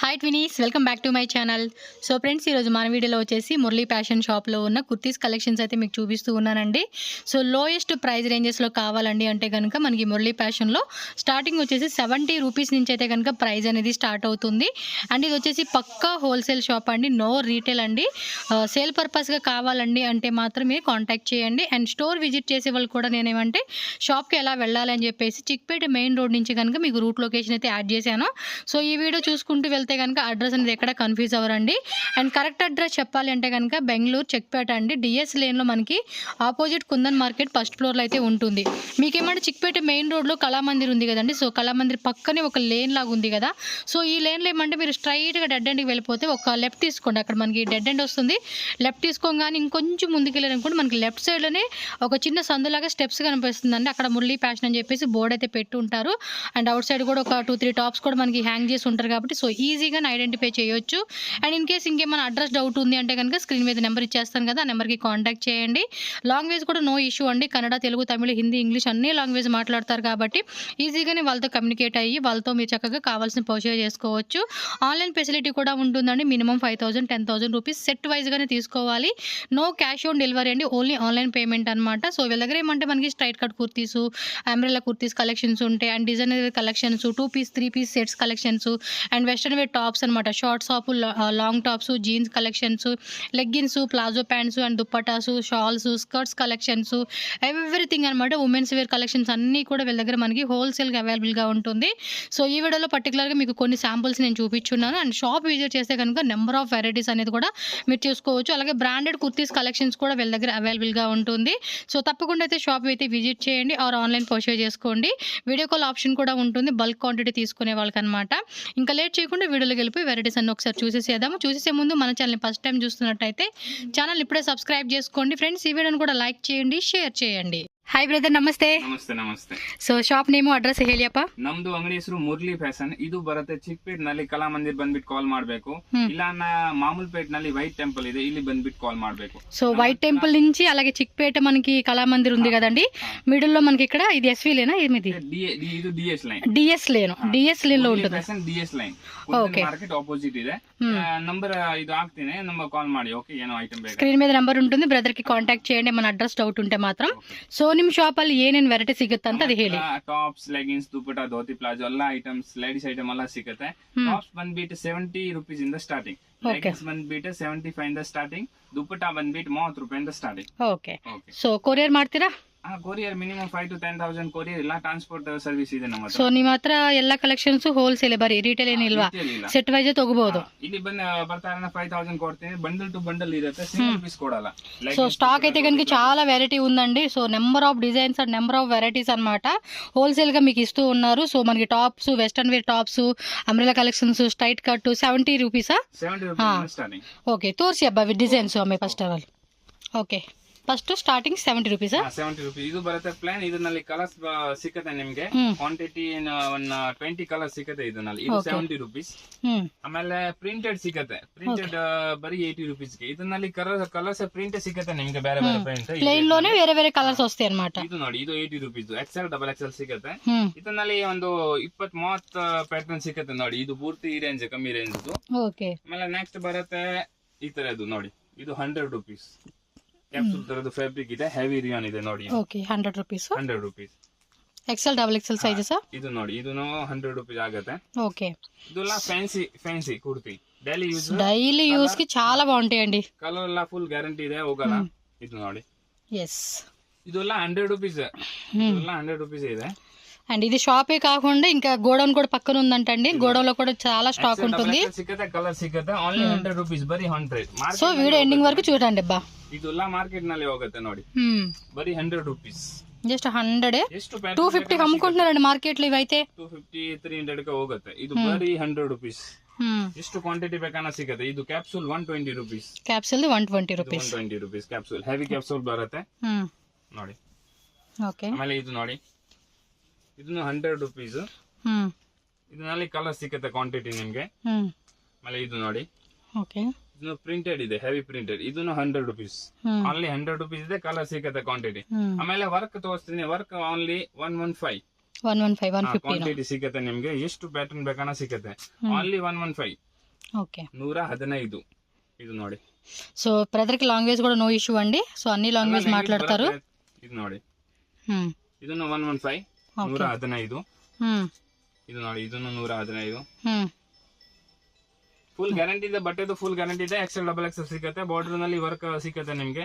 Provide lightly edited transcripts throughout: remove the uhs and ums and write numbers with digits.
Hi twinnies, welcome back to my channel. So friends, ఈరోజు మన వీడియోలో వచ్చేసి మురళీ ఫ్యాషన్ షాప్లో ఉన్న కుర్తీస్ కలెక్షన్స్ అయితే మీకు చూపిస్తూ ఉన్నానండి. సో లోయెస్ట్ ప్రైస్ రేంజెస్లో కావాలండి అంటే కనుక మనకి మురళీ ఫ్యాషన్లో స్టార్టింగ్ వచ్చేసి 70 రూపీస్ నుంచి అయితే కనుక ప్రైస్ అనేది స్టార్ట్ అవుతుంది. అండ్ ఇది వచ్చేసి పక్కా హోల్సేల్ షాప్ అండి, నో రీటైల్ అండి. సేల్ పర్పస్గా కావాలండి అంటే మాత్రమే కాంటాక్ట్ చేయండి. అండ్ స్టోర్ విజిట్ చేసే వాళ్ళు కూడా నేనేమంటే షాప్కి ఎలా వెళ్ళాలి అని చెప్పేసి చిక్పేట మెయిన్ రోడ్ నుంచి కనుక మీకు రూట్ లొకేషన్ అయితే యాడ్ చేశాను. సో ఈ వీడియో చూసుకుంటూ వెళ్తే కనుక అడ్రస్ అనేది ఎక్కడ కన్ఫ్యూజ్ అవ్వరండి. అండ్ కరెక్ట్ అడ్రస్ చెప్పాలి అంటే కనుక బెంగళూరు చిక్పేట అండి, డిఎస్ లేన్లో మనకి ఆపోజిట్ కుందన్ మార్కెట్ ఫస్ట్ ఫ్లోర్లో అయితే ఉంటుంది. మీకేమంటే చిక్పేట మెయిన్ రోడ్లో కళామందిర్ ఉంది కదండి. సో కళామందిర్ పక్కనే ఒక లేన్ లాగా ఉంది కదా. సో ఈ లేన్లో ఏమంటే మీరు స్ట్రైట్గా డెడ్ ఎండ్కి వెళ్ళిపోతే ఒక లెఫ్ట్ తీసుకోండి, అక్కడ మనకి డెడ్ ఎండ్ వస్తుంది. లెఫ్ట్ తీసుకోగానే ఇంకొంచెం ముందుకు వెళ్ళారనుకోండి మనకి లెఫ్ట్ సైడ్లోనే ఒక చిన్న సందులాగా స్టెప్స్ కనిపిస్తుందండి. అక్కడ మురళీ ఫ్యాషన్ అని చెప్పేసి బోర్డు అయితే పెట్టి ఉంటారు. అండ్ అవుట్ సైడ్ కూడా ఒక 2-3 టాప్స్ కూడా మనకి హ్యాంగ్ చేసి ఉంటారు కాబట్టి సో ఈజీగా ఐడెంటిఫై చేయొచ్చు. అండ్ ఇన్ కేస్ ఇంకేమైనా అడ్రస్ డౌట్ ఉంది అంటే కనుక స్క్రీన్ మీద నెంబర్ ఇచ్చేస్తాను కదా, ఆ నెంబర్కి కాంటాక్ట్ చేయండి. లాంగ్వేజ్ కూడా నో ఇష్యూ అండి, కన్నడ, తెలుగు, తమిళ, హిందీ, ఇంగ్లీష్ అన్ని లాంగ్వేజ్ మాట్లాడతారు కాబట్టి ఈజీగానే వాళ్ళతో కమ్యూనికేట్ అయ్యి వాళ్ళతో మీరు చక్కగా కావాల్సిన పర్చేజ్ చేసుకోవచ్చు. ఆన్లైన్ ఫెసిలిటీ కూడా ఉంటుందండి. మినిమం 5,000-10,000 రూపీస్ సెట్ వైజ్గానే తీసుకోవాలి. నో క్యాష్ ఆన్ డెలివరీ అండి, ఓన్లీ ఆన్లైన్ పేమెంట్ అనమాట. సో వీళ్ళ దగ్గర ఏమంటే మనకి straight cut kurtis, umbrella kurtis collections ఉంటాయి. And designer collections, 2 piece 3 piece sets collections, and western wear tops అనమాట. Shorts of, long tops, jeans collections, leggings, palazzo pants and dupattas, shawls, skirts collections, everything అనమాట. Women's wear collections అన్నీ కూడా వీళ్ళ దగ్గర మనకి హోల్సేల్గా అవైలబుల్గా ఉంటుంది. సో ఈ వీడియోలో పర్టికులర్గా మీకు కొన్ని శాంపుల్స్ నేను చూపించున్నాను. అండ్ షాప్ విజిట్ చేస్తే కనుక నెంబర్ ఆఫ్ వెరైటీస్ అనేది కూడా మీరు చూసుకోవచ్చు. అలాగే బ్రాండెడ్ కుర్తీస్ కలెక్షన్స్ కూడా వీళ్ళ దగ్గర అవైలబుల్గా ఉంటుంది. సో తప్పకుండా అయితే షాప్ అయితే విజిట్ చేయండి ఆర్ ఆన్లైన్ పర్చేజ్ చేసుకోండి. వీడియో కాల్ ఆప్షన్ కూడా ఉంటుంది బల్క్ క్వాంటిటీ తీసుకునే వాళ్ళకి అనమాట. ఇంకా లేట్ చేయకుండా వీడియోలోకి వెళ్ళిపోయి వెరైటీస్ అన్ని ఒకసారి చూసేసేద్దాము. చూసేసే ముందు మన ఛానల్ని ఫస్ట్ టైం చూస్తున్నట్టయితే ఛానల్ ఇప్పుడే సబ్స్క్రైబ్ చేసుకోండి ఫ్రెండ్స్. ఈ వీడియోని కూడా లైక్ చేయండి, షేర్ చేయండి. ಹಾಯ್ ಬ್ರದರ್, ನಮಸ್ತೆ. ನಮಸ್ತೆ ನಮಸ್ತೆ. ಸೊ ಶಾಪ್ ನೇಮು ಅಡ್ರೆಸ್ ಹೇಳಿಯಪ್ಪ. ನಮ್ದು ಅಂಗಡಿ ಹೆಸರು ಮುರಳಿ ಫ್ಯಾಷನ್. ಇದು ಬರುತ್ತೆ ಚಿಕ್ಕಪೇಟ್ ನಲ್ಲಿ ಕಲಾಮಂದಿರ್ ಬಂದ್ಬಿಟ್ಟು ಕಾಲ್ ಮಾಡ್ಬೇಕು, ಇಲ್ಲ ಮಾಮೂಲ್ಪೇಟ್ ನಲ್ಲಿ ವೈಟ್ ಟೆಂಪಲ್ ಇದೆ, ಇಲ್ಲಿ ಬಂದ್ಬಿಟ್ಟು ಕಾಲ್ ಮಾಡ್ಬೇಕು. సో వైట్ టెంపుల్ నుంచి అలాగే చిక్పేట మనకి కళామందిర్ ఉంది కదండి, మిడిల్ లో మనకి ఇక్కడ ఇది ఎస్వి లేనా ఏమిది? ಇದು ಡಿಎಸ್ ಲೈನ್. డిఎస్ లేను, డిఎస్ లేన్ లో ఉంటుంది. ಡಿಎಸ್ ಲೈನ್ ಮಾರ್ಕೆಟ್ ಆಪೋಸಿಟ್ ಇದೆ. నంబర్ ಇದು ಹಾಕ್ತೀನಿ, ನಂಬರ್ ಕಾಲ್ ಮಾಡಿ. ಓಕೆ, ಏನೋ ಐಟಮ್ ಬೇಕು ಸ್ಕ್ರೀನ್ మీద ನಂಬರ್ ఉంటుంది, ಬ್ರದರ್ కి ಕಾಂಟ್ಯಾಕ್ಟ್ చేయండి మన ಅಡ್ರೆಸ್ ಡೌಟ್ ఉంటే ಮಾತ್ರ. ಸೊ ನಿಮ್ ಶಾಪ್ ಅಲ್ಲಿ ಏನೇನ್ ವೆರೈಟಿ ಸಿಗುತ್ತೆ ಅಂತ ಅದು ಹೇಳಿ. Tops, leggings, dupatta, dhoti, palazzo ಎಲ್ಲ ಐಟಮ್ಸ್, ಲೇಡೀಸ್ ಐಟಮ್ ಎಲ್ಲ ಸಿಗುತ್ತೆ. ಟಾಪ್ಸ್ ಬಂದ್ಬಿಟ್ಟು 70 ರೂಪೀಸ್ ಇಂದ ಸ್ಟಾರ್ಟಿಂಗ್, ಲೆಗಿನ್ಸ್ ಬಂದ್ಬಿಟ್ಟು 75 ಇಂದ ಸ್ಟಾರ್ಟಿಂಗ್, ದುಪಟ್ಟಾ ಬಂದ್ಬಿಟ್ಟು 30 ರೂಪಾಯಿಂದ ಸ್ಟಾರ್ಟಿಂಗ್. ಓಕೆ, ಸೊ ಕೊರಿಯರ್ ಮಾಡ್ತೀರಾ? ಕೊರಿಯರ್ ಮಿನಿಮಮ್ 5,000 to 10,000 ಕೊರಿಯರ್ ಇಲ್ಲ, ಟ್ರಾನ್ಸ್ಪೋರ್ಟ್ ಸರ್ವಿಸ್ ಇದೆ ನಮ್ಮ ಹತ್ರ. ಸೊ ನಿಮ್ಮ ಹತ್ರ ಎಲ್ಲ ಕಲೆಕ್ಷನ್ಸ್ ಹೋಲ್ಸೇಲ್, ಬರೀ ರಿಟೇಲ್ ಏನಿಲ್ವಾ? ಸೆಟ್ ವೈಸ್ ತಗೋಬಹುದು. ಇಲ್ಲಿ ಬರ್ತಾರೆ 5,000 ಕೊಡ್ತೀನಿ, ಬಂಡಲ್ ಟು ಬಂಡಲ್ ಇರುತ್ತೆ, ಸಿಂಗಲ್ ಪೀಸ್ ಕೊಡಲ್ಲ. సో స్టాక్ అయితే కనుక చాలా వెరైటీ ఉందండి. So number of designs and number of varieties అనమాట హోల్సేల్ గా మీకు ఇస్తూ ఉన్నారు. సో మనకి tops, western wear tops, umbrella collections, straight cut 70 రూపీసా? 70 rupees starting. Okay, ತೋರಿಸಿ ಹಬ್ಬ ಡಿಸೈನ್ಸ್ ಒಮ್ಮೆ first of all. Okay, first starting 70 ರೂಪೀಸಾ? 70 rupees. ಇದು ಬರುತ್ತೆ ಪ್ಲಾನ್. ಇದರಲ್ಲಿ ಕಲರ್ಸ್ ಸಿಕ್ಕತ್ತೆ ನಿಮ್ಗೆ, ಕ್ವಾಂಟಿಟಿ 20 ಕಲರ್ಸ್ ಸಿಕ್ಕತ್ತೆ ಇದರಲ್ಲಿ. ಇದು 70 ರೂಪೀಸ್. ಆಮೇಲೆ ಪ್ರಿಂಟೆಡ್ ಸಿಕ್ಕತ್ತೆ, ಪ್ರಿಂಟೆಡ್ ಬರೀ 80 ರೂಪೀಸ್ಗೆ. ಇದರಲ್ಲಿ ಕಲರ್ಸ್ ಪ್ರಿಂಟ್ ಸಿಕ್ಕತ್ತೆ ನಿಮ್ಗೆ, ಬೇರೆ ಬೇರೆ ಪ್ರಿಂಟ್ ಪ್ಲೇನ್ ಲೋನೆ ಬೇರೆ ಬೇರೆ ಕಲರ್ಸ್ ವಸ್ತಾయి ಅన్నమాట. ಇದು ನೋಡಿ, ಇದು 80 ರೂಪೀಸ್, ಎಕ್ಸೆಲ್, ಡಬಲ್ ಎಕ್ಸೆಲ್ ಸಿಕ್ಕತ್ತೆ. ಇದರಲ್ಲಿ ಒಂದು 20-30 ಪ್ಯಾಟರ್ನ್ ಸಿಕ್ಕತ್ತೆ ನೋಡಿ. ಇದು ಪೂರ್ತಿ ಈ ರೇಂಜ್, ಕಮ್ಮಿ ರೇಂಜ್. ಓಕೆ, ಆಮೇಲೆ ನೆಕ್ಸ್ಟ್ ಬರುತ್ತೆ ಈ ತರದ್ದು ನೋಡಿ, ಇದು 100 ರೂಪೀಸ್. ಕ್ಯಾಪ್ಸೂಲ್ ತರದ್ದು ಫ್ಯಾಬ್ರಿಕ್ ಇದೆ, ಹೆವಿ ರಿಯಾನ್ ಇದೆ ನೋಡಿ. Okay, 100 rupees. 100 rupees. XL, double XL sizes. ಇದು ನೋಡಿ, ಇದು 100 ರೂಪೀಸ್ ಆಗುತ್ತೆ. ఓకే, ಇದೆಲ್ಲ ಫ್ಯಾನ್ಸಿ ಕುರ್ತಿ, డైలీ యూస్ కి చాలా బాగుంటాయండి. ಕಲರ್ ಎಲ್ಲ ಫುಲ್ ಗ್ಯಾರಂಟಿ ಇದೆ, ಹೋಗಲ್ಲ. ಇದು ನೋಡಿ, ఎస్, ಇದೆಲ್ಲ 100 ರೂಪೀಸ್. ಇದೆಲ್ಲ 100 ರೂಪೀಸ್ ಇದೆ. అండ్ ఇది షాపే కాకుండా ఇంకా గోడౌన్ కూడా పక్కన ఉందంటండి. గోడౌన్ లో కూడా చాలా స్టాక్ ఉంటుంది. ಸಿಕ್ಕತ್ತೆ, ಕಲರ್ ಸಿಕ್ಕತ್ತೆ, ಓನ್ಲಿ 100 ರೂಪೀಸ್, ಬರೀ 100. సో వీడియో ఎండింగ్ వరకు చూడండి అబ్బా. ಇದೆಲ್ಲ ಮಾರ್ಕೆಟ್ ನಲ್ಲಿ ಹೋಗುತ್ತೆ ನೋಡಿ, ಬರೀ 100 ರೂಪೀಸ್. జస్ట్ 100, 250 అమ్ముకుంటున్నారండి మార్కెట్ లో ఇవైతే. 250-300 ಗೆ ಹೋಗುತ್ತೆ. ಇದು ಬರೀ 100 ರೂಪೀಸ್. ಎಷ್ಟು ಕ್ವಾಂಟಿಟಿ ಬೇಕಾನ ಸಿಗುತ್ತೆ. ಇದು capsule 120 rupees. Capsule 120 rupees. 120 rupees capsule, heavy capsule ಬರುತ್ತೆ ನೋಡಿ. ಓಕೆ, ಆಮೇಲೆ ಇದು ನೋಡಿ, ಇದನ್ನು 100 ರೂಪೀಸ್. ಇದರಲ್ಲಿ ಕಲರ್ ಸಿಕ್ಕತ್ತೆ, ಕ್ವಾಂಟಿಟಿ ನಿಮ್ಗೆ. ಆಮೇಲೆ ಇದು ನೋಡಿ, ಓಕೆ, ಇದು ಪ್ರಿಂಟೆಡ್ ಇದೆ, ಹೆವಿ ಪ್ರಿಂಟೆಡ್. ಇದನ್ನು 100 ರೂಪೀಸ್, ಓನ್ಲಿ 100 ರೂಪೀಸ್ ಇದೆ, ಕಲರ್ ಸಿಕ್ಕತ್ತೆ, ಕ್ವಾಂಟಿಟಿ. ಆಮೇಲೆ ವರ್ಕ್ ತೋರಿಸ್ತೀನಿ, ವರ್ಕ್ ಓನ್ಲಿ 115 150 ಕ್ವಾಂಟಿಟಿ ಸಿಕ್ಕತ್ತೆ ನಿಮ್ಗೆ. ಎಷ್ಟು ಪ್ಯಾಟರ್ನ್ ಬೇಕಾನ ಸಿಕ್ಕತ್ತೆ, ಓನ್ಲಿ 115. ಓಕೆ 115 ಇದು ನೋಡಿ. సో బ్రదర్ కి లాంగ్వేజ్ కూడా నో ఇష్యూ అండి. సో అన్ని లాంగ్వేజ్ మాట్లాడతారు. ಇದು ನೋಡಿ ಇದನ್ನು 115 115 ಇದು ನೋಡಿ ಇದನ್ನು 115 ಫುಲ್ ಗ್ಯಾರಂಟಿ ಇದೆ. ಬಟ್ಟೆದು ಫುಲ್ ಗ್ಯಾರಂಟಿ ಇದೆ. ಎಕ್ಸೆಲ್ ಡಬಲ್ ಎಕ್ಸೆಲ್ ಸಿಗುತ್ತೆ. ಬಾರ್ಡರ್ ನಲ್ಲಿ ವರ್ಕ್ ಸಿಗುತ್ತೆ ನಿಮ್ಗೆ.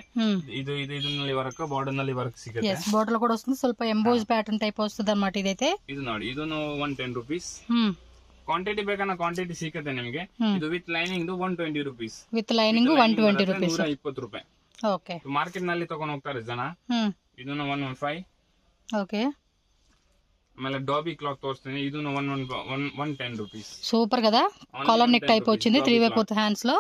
ಇದು ಇದರಲ್ಲಿ ವರ್ಕ್ ಬಾರ್ಡರ್ ನಲ್ಲಿ ವರ್ಕ್ ಸಿಗುತ್ತೆ. బార్డర్ కూడా వస్తుంది. ಸ್ವಲ್ಪ ఎంబోజ్ ప్యాటర్న్ టైప్ వస్తుంది అన్నమాట ఇదైతే. ಇದು ನೋಡಿ ಇದನ್ನು 110 ರೂಪೀಸ್. ಕ್ವಾಂಟಿಟಿ ಬೇಕನ್ನ ಕ್ವಾಂಟಿಟಿ ಸಿಗುತ್ತೆ ನಿಮ್ಗೆ. ಇದು with lining 120 rupees. With lining 120 rupees. 120 ರೂಪಾಯಿ. ಓಕೆ. ಮಾರ್ಕೆಟ್ ನಲ್ಲಿ ತಗೊಂಡು ಹೋಗ್ತಾರೆ ಜನ. ಇದನ್ನು 115. ಓಕೆ. ಆಮೇಲೆ ಡಾಬಿ ಕ್ಲಾಕ್ ತೋರಿಸ್ತೀನಿ. ಇದನ್ನು 110 ರೂಪೀಸ್. సూపర్ కదా. కాలర్ నెక్ టైప్ వచ్చింది 3/4 హ్యాండ్స్ లో.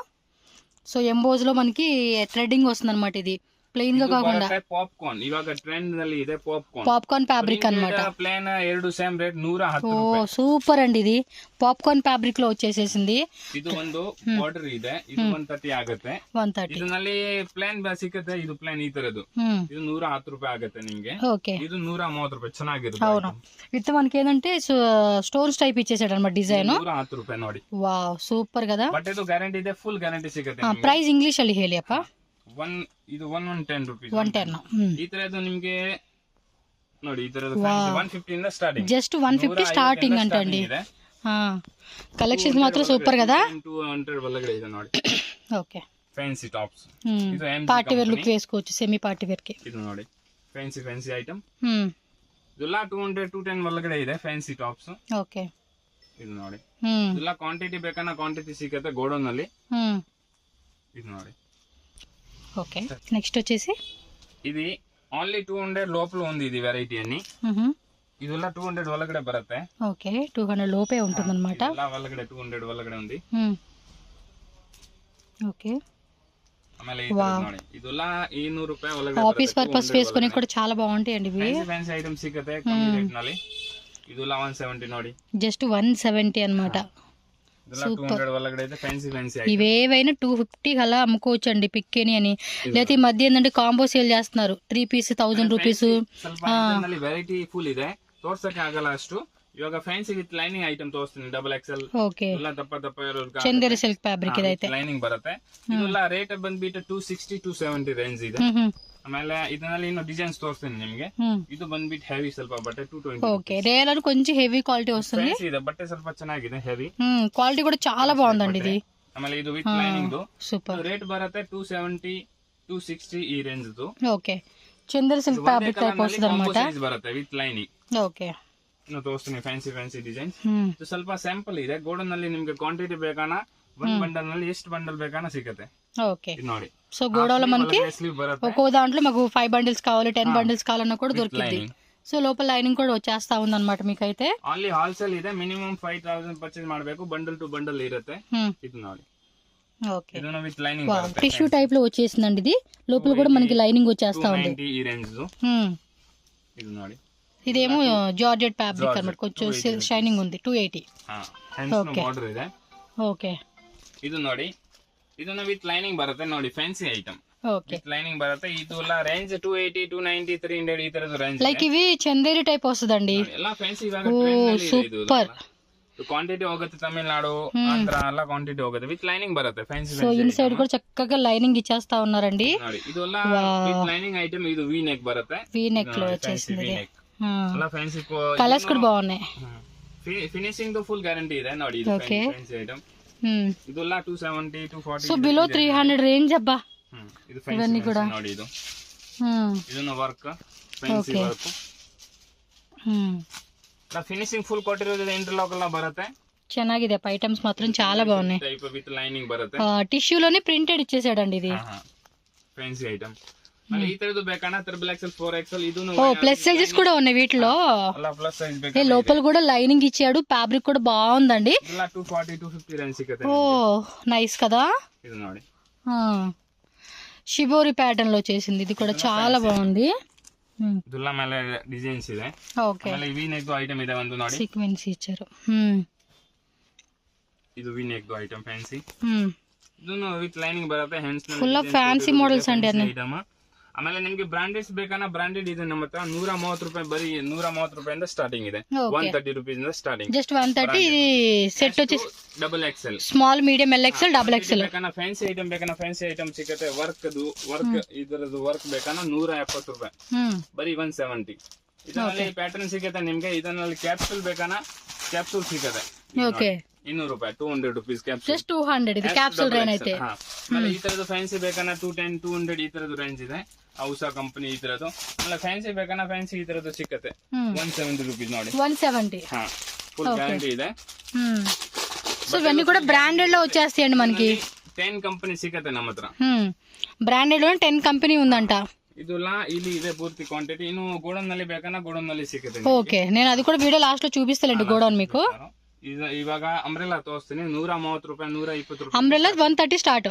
సో ఎంబోజ్ లో మనకి థ్రెడ్డింగ్ వస్తుంది అన్నమాట. ఇది ಪ್ಲೇನ್ గా ಕಾకుండా ಪಾಪ್ಕಾರ್ನ್ ಇವಾಗ ಟ್ರೆಂಡ್ ನಲ್ಲಿ ಇದೆ. ಪಾಪ್ಕಾರ್ನ್ ಫ್ಯಾಬ್ರಿಕ್ అన్నమాట. ಪ್ಲೇನ್ ಎರಡು ಸೇಮ್ ರೇಟ್ 110 ರೂಪಾಯಿ. సూపర్ అండి. ఇది పాప్కార్న్ ఫ్యాబ్రిక్ లో వచ్చేసేసింది. ಇದು ಒಂದು ಬಾರ್ಡರ್ ಇದೆ. ಇದು 130 ಆಗುತ್ತೆ. 130. ಇದರಲ್ಲಿ ಪ್ಲೇನ್ ಸಿಗುತ್ತೆ. ಇದು ಪ್ಲೇನ್ ಈ ತರದ್ದು. ಇದು 110 ರೂಪಾಯಿ ಆಗುತ್ತೆ ನಿಮ್ಗೆ. ಇದು 130 ರೂಪಾಯಿ. ಚೆನ್ನಾಗಿರುತ್ತೆ. అవును. విత్ మనకి ఏంటంటే స్టోన్స్ టైప్ ఇచ్చేసాడు అన్నమాట డిజైన్. 110 ರೂಪಾಯಿ ನೋಡಿ. ವಾವ್ ಸೂಪರ್ కదా. ಬಟ್ ಇದು ಗ್ಯಾರಂಟಿ ಇದೆ. ಫುಲ್ ಗ್ಯಾರಂಟಿ ಸಿಗುತ್ತೆ. ಪ್ರೈಸ್ ಇಂಗ್ಲಿಷ್ ಅಲ್ಲಿ ಹೇಳಿ ಅಪ್ಪ. ಇದು 110 ರೂಪೀಸ್. 110. ಈ ತರದ್ದು ನಿಮ್ಗೆ ನೋಡಿ ಈ ತರದ್ದು 150 ಇಂದ ಸ್ಟಾರ್ಟಿಂಗ್. ಜಸ್ಟ್ 150 ಸ್ಟಾರ್ಟಿಂಗ್ ಅಂತಂడి. ಕಲೆಕ್ಷನ್ಸ್ ಮಾತ್ರ ಸೂಪರ್ కదా. 200 ಒಳಗಡೆ ಇದೆ ನೋಡಿ. ಓಕೆ. Fancy tops. ಇದು ಪಾರ್ಟಿ ವೇರ್ ಲುಕ್ వేసుకోవచ్చు. సెమీ ಪಾರ್ಟಿ ವೇರ್ కి. ಇದು ನೋಡಿ ಫ್ಯಾನ್ಸಿ ಐಟಮ್. ಇದೆಲ್ಲ 200 210 ಒಳಗಡೆ ಇದೆ ಫ್ಯಾನ್ಸಿ ಟಾಪ್ಸ್. ಓಕೆ. ಇದು ನೋಡಿ ಇದೆಲ್ಲ ಕ್ವಾಂಟಿಟಿ ಬೇಕನ್ನ ಕ್ವಾಂಟಿಟಿ ಸಿಗುತ್ತೆ ಗೋಡೌನ್ ನಲ್ಲಿ. ಇದು ನೋಡಿ. ఓకే. నెక్స్ట్ వచ్చేసి ఇది ఓన్లీ 200 లోపల ఉంది. ఇది వెరైటీ అన్ని ಇದೆಲ್ಲ 200 ಒಳಗಡೆ ಬರುತ್ತೆ. ఓకే. 200 లోపే ఉంటుందన్నమాట. ಎಲ್ಲ ಒಳಗಡೆ 200 ಒಳಗಡೆ ఉంది. ఓకే. ಆಮೇಲೆ ಇದು ನೋಡಿ ಇದೆಲ್ಲ 200 ರೂಪಾಯಿ ಒಳಗಡೆ. ಆಫೀಸ್ ಪರ್ಪಸ್ వేసుకొని కూడా చాలా బాగుంటాయండి ఇవి. ಫ್ಯಾನ್ಸಿ ಐಟಮ್ ಸಿಗುತ್ತೆ ಕಮ್ಮಿ ರೇಟ್ ನಲ್ಲಿ. ಇದೆಲ್ಲ 170 ನೋಡಿ. జస్ట్ 170 అన్నమాట. ఇవేవైనా 250 అలా అమ్ముకోవచ్చు అండి. పిక్కేని అని లేకపోతే ఈ మధ్య ఏంటంటే కాంబో సేల్ చేస్తున్నారు. 3 పీస్ 1000 ರೂಪೀಸ್. ವೆರೈಟಿ ಫುಲ್ ಇದೆ. ತೋರ್ಸಕ್ಕೆ ಆಗಲ್ಲ ಅಷ್ಟು. ಇವಾಗ ಫ್ಯಾನ್ಸಿ ವಿತ್ ಲೈನಿಂಗ್ ಐಟಮ್ ತೋರಿಸ್ತೀನಿ. Double XL. ಓಕೆ. ಎಲ್ಲ ದಪ್ಪ ಚಂದೇರಿ ಸಿಲ್ಕ್ ಫ್ಯಾಬ್ರಿಕ್ ಇದೈತೆ. ಲೈನಿಂಗ್ ಬರುತ್ತೆ. ಇದೆಲ್ಲ ರೇಟ್ ಬಂದ್ಬಿಟ್ಟು 260 270 ರೇಂಜ್ ಇದೆ. ಆಮೇಲೆ ಇದರಲ್ಲಿ ಇನ್ನು ಡಿಸೈನ್ಸ್ ತೋರಿಸ್ತೀನಿ ನಿಮಗೆ. ಇದು ಬಂದ್ಬಿಟ್ಟು ಹೆವಿ ಸ್ವಲ್ಪ ಬಟ್ಟೆ 220. ఓకే. రేర్ అని కొంచెం హెవీ క్వాలిటీ వస్తుంది. ಇದೆ ಬಟ್ಟೆ ಸ್ವಲ್ಪ ಚೆನ್ನಾಗಿದೆ ಹೆವಿ. క్వాలిటీ కూడా చాలా బాగుందండి ఇది. ಆಮೇಲೆ ಇದು ವಿತ್ ಲೈನಿಂಗ್ సూపర్. ರೇಟ್ ಬರುತ್ತೆ 270 260 ಈ ರೇಂಜ್ ದು. Okay. Chanderi silk fabric type వస్తుంది అన్నమాట. ಸೈಜ್ ಬರುತ್ತೆ ವಿತ್ ಲೈನಿಂಗ್. ఓకే. ಇನ್ನು ತೋರಿಸ್ತೀನಿ ಫ್ಯಾನ್ಸಿ ಡಿಸೈನ್ಸ್. ಇದು ಸ್ವಲ್ಪ ಸ್ಯಾಂಪಲ್ ಇದೆ. ಗೋಡನ್ ನಲ್ಲಿ ನಿಮ್ಗೆ ಕ್ವಾಂಟಿಟಿ ಬೇಕಾನ ಒಂದ್ ಬಂಡಲ್ ನಲ್ಲಿ ಎಷ್ಟು ಬಂಡಲ್ ಬೇಕಾನ ಸಿಗುತ್ತೆ. ఓకే. ನೋಡಿ. సో గోడౌన్లో మనకి ఒక్కో దాంట్లో మాకు 5 బండిల్స్ కావాలి 10 బండిల్స్ కావాలన్నా కూడా దొరికింది. సో లోపల లైనింగ్ కూడా వచ్చేస్తా ఉంది అనమాట మీకైతే. ఓన్లీ హోల్సేల్ ಇದೆ. మినిమం 5000 పర్చేజ్ ಮಾಡಬೇಕು. ಬಂಡಲ್ టు ಬಂಡಲ್ ಇರುತ್ತೆ. ಇದು ನೋಡಿ. ఓకే. ಇದನ್ನ ವಿತ್ ಲೈನಿಂಗ್ ಬರುತ್ತೆ. టిష్యూ టైప్ లో వచ్చేసిందండి ఇది. లోపల కూడా మనకి లైనింగ్ వచ్చేస్తా ఉంది. 290 ఈ రేంజ్ ದು. ಇದು ನೋಡಿ. ఇదేమో జార్జెట్ ఫ్యాబ్రిక్ అన్నమాట. కొంచెం షైనింగ్ ఉంది. 280. హ్యాండ్స్ ను బార్డర్ ಇದೆ. ఓకే. ಇದು ನೋಡಿ. ಇದನ್ನ ವಿತ್ ಲೈನಿಂಗ್ ಬರುತ್ತೆ ನೋಡಿ. Fancy item. Okay. With lining ಬರುತ್ತೆ. ಇದೆಲ್ಲ ರೇಂಜ್ 280 290 300 ಈ ತರದ ರೇಂಜ್. లైక్ ఇవి చందేరి టైప్ వస్తుందండి. ಎಲ್ಲ ಫ್ಯಾನ್ಸಿ ಇವಾಗ ಟ್ರೆಂಡ್ ನಲ್ಲಿ ಇದೆ. ಇದು సూపర్. ಕ್ವಾಂಟಿಟಿ ಹೋಗುತ್ತೆ. ತಮಿಳುನಾಡು ಆಂಧ್ರ ಎಲ್ಲ ಕ್ವಾಂಟಿಟಿ ಹೋಗುತ್ತೆ. ವಿತ್ ಲೈನಿಂಗ್ ಬರುತ್ತೆ ಫ್ಯಾನ್ಸಿ. సో ఇన్ సైడ్ కూడా చక్కగా లైనింగ్ ఇచ్చేస్తా ఉన్నారండి. ನೋಡಿ ಇದೆಲ್ಲ ವಿತ್ ಲೈನಿಂಗ್ ఐటమ్. ಇದು వి నెక్ బರುತ್ತೆ. వి నెక్ లో వచ్చేసింది. ಎಲ್ಲ ಫ್ಯಾನ್ಸಿ కలర్స్ కూడా బాగున్నాయి. ಫಿನಿಶಿಂಗ್ ಫುಲ್ ಗ್ಯಾರಂಟಿ ಇದೆ ನೋಡಿ. ಇದು ಫ್ಯಾನ್ಸಿ ಐಟಮ್. ಇದೆಲ್ಲ 270 240. సో బిలో 300 రేంజ్ అబ్బా. ಇದು ಫ್ಯಾನ್ಸಿ ಕೂಡ ನೋಡಿ. ಇದು ಇದನ್ನ work fancy work. Finishing full ಕೊಟ್ಟಿರೋದು. ಇಂಟರ್ಲಾಕ್ ಎಲ್ಲ ಬರುತ್ತೆ. ಚೆನ್ನಾಗಿದೆ. ಐಟಮ್ಸ್ ಮಾತ್ರ చాలా బాగున్నాయి. ಟೈಪ್ ವಿತ್ ಲೈನಿಂಗ್ ಬರುತ್ತೆ. టిష్యూలోనే ప్రింటెడ్ ఇచ్చేసాడండి ఇది. Fancy item. ಅಲ್ಲಿ ಈ ತರದ್ದು ಬೇಕన్నా 3XL 4XL. ಇದು ప్లస్ సైజెస్ కూడా ఉన్నాయి వీటిలో. అలా ప్లస్ సైజ్ ಬೇಕು. లోపల కూడా లైనింగ్ ఇచ్చాడు. ఫ్యాబ్రిక్ కూడా బాగుందండి. ఇలా 240 250 రేంజ్ సిಗುತ್ತೆ. ఓ నైస్ కదా. ఇది ನೋಡಿ. షిబోరి ప్యాటర్న్ లో చేసింది. ఇది కూడా చాలా బాగుంది. దుల్ల ಮೇಲೆ ಡಿಸೈನ್ಸ್ ಇದೆ. ఓకే. ಆಮೇಲೆ ವಿ ನೆಕ್ ಐಟಮ್ ಇದೆ ಒಂದು ನೋಡಿ. ಸೀಕ್ವೆನ್ಸ್ ಇಚ್ಚಾರು. ಇದು ವಿ ನೆಕ್ ಐಟಮ್ ಫ್ಯಾನ್ಸಿ. ಇದನ್ನು ವಿತ್ ಲೈನಿಂಗ್ ಬರುತ್ತೆ. ಹ್ಯಾಂಡ್ಸ್ ನಲ್ಲಿ ಫುಲ್ ಆಫ್ ಫ್ಯಾನ್ಸಿ ಮಾಡೆಲ್ಸ್ ಅಂడి అన్ని. ಐಟಮ್. ಆಮೇಲೆ ನಿಮ್ಗೆ ಬ್ರಾಂಡೆಡ್ಸ್ ಬೇಕನ್ನ ಬ್ರಾಂಡೆಡ್ ಇದೆ ನಮ್ಮ ಹತ್ರ 130 ರೂಪಾಯಿ, ಬರೀ 130 ರೂಪಾಯಿಂದ ಸ್ಟಾರ್ಟಿಂಗ್ ಇದೆ. 130 rupees ಇಂದ ಸ್ಟಾರ್ಟಿಂಗ್. ಜಸ್ಟ್ 130. ಸೆಟ್ వచ్చేసి double XL, small, medium, L XL, double XL. ಬೇಕನ್ನ ಫ್ಯಾನ್ಸಿ ಐಟಮ್ ಬೇಕನ್ನ ಫ್ಯಾನ್ಸಿ ಐಟಮ್ ಸಿಗುತ್ತೆ. ವರ್ಕ್ ಇದರದ್ದು ವರ್ಕ್ ಬೇಕನ್ನ 170 ರೂಪಾಯಿ, ಬರೀ 170. ಇದರಲ್ಲಿ ಪ್ಯಾಟರ್ನ್ ಸಿಗುತ್ತೆ ನಿಮ್ಗೆ. ಇದರಲ್ಲಿ ಕ್ಯಾಪ್ಸೂಲ್ ಬೇಕನ್ನ ಕ್ಯಾಪ್ಸೂಲ್ ಸಿಗುತ್ತೆ. ಓಕೆ, 200 ರೂಪಾಯಿ, 200 rupees ಕ್ಯಾಪ್ಸೂಲ್. ಜಸ್ಟ್ 200 ಇದು ಕ್ಯಾಪ್ಸೂಲ್ ರೇಂಜ್ ಐತೆ. ಆಮೇಲೆ ಈ ತರದ್ದು ಫ್ಯಾನ್ಸಿ ಬೇಕನ್ನ 210, 200 ಈ ತರದ್ದು ರೇಂಜ್ ಇದೆ. ಔಷಾ ಕಂಪನಿ ಈ ತರದ್ದು. ಆಮೇಲೆ ಫ್ಯಾನ್ಸಿ ಬೇಕನ್ನ ಫ್ಯಾನ್ಸಿ ಈ ತರದ್ದು ಸಿಕ್ಕತ್ತೆ. 170 rupees ನೋಡಿ. 170. ఫుల్ గ్యారంటీ ಇದೆ. సో ఇవన్నీ కూడా బ్రాండెడ్ లో వచ్చేస్తాయండి మనకి. 10 కంపెనీ సిక్కతే ನಮ್ಮ ಹತ್ರ. బ్రాండెడ్ లో 10 కంపెనీ ఉందంట. ಇದೆಲ್ಲ ಇಲ್ಲಿ ಇದೆ ಪೂರ್ತಿ ಕ್ವಾಂಟಿಟಿ. ಇನ್ನು ಗೋಡನ್ ನಲ್ಲಿ ಬೇಕನ್ನ ಗೋಡನ್ ನಲ್ಲಿ ಸಿಕ್ಕತ್ತೆ. ಓಕೆ, నేను అది కూడా వీడియో లాస్ట్ లో చూపిస్తానండి ಗೋಡನ್ మీకు. ಇವಾಗ ಅಂಬ್ರೆಲಾ ತೋರಿಸ್ತೀನಿ. 130 ರೂಪಾಯಿ, 120 ರೂಪಾಯಿ. Umbrella 130 start.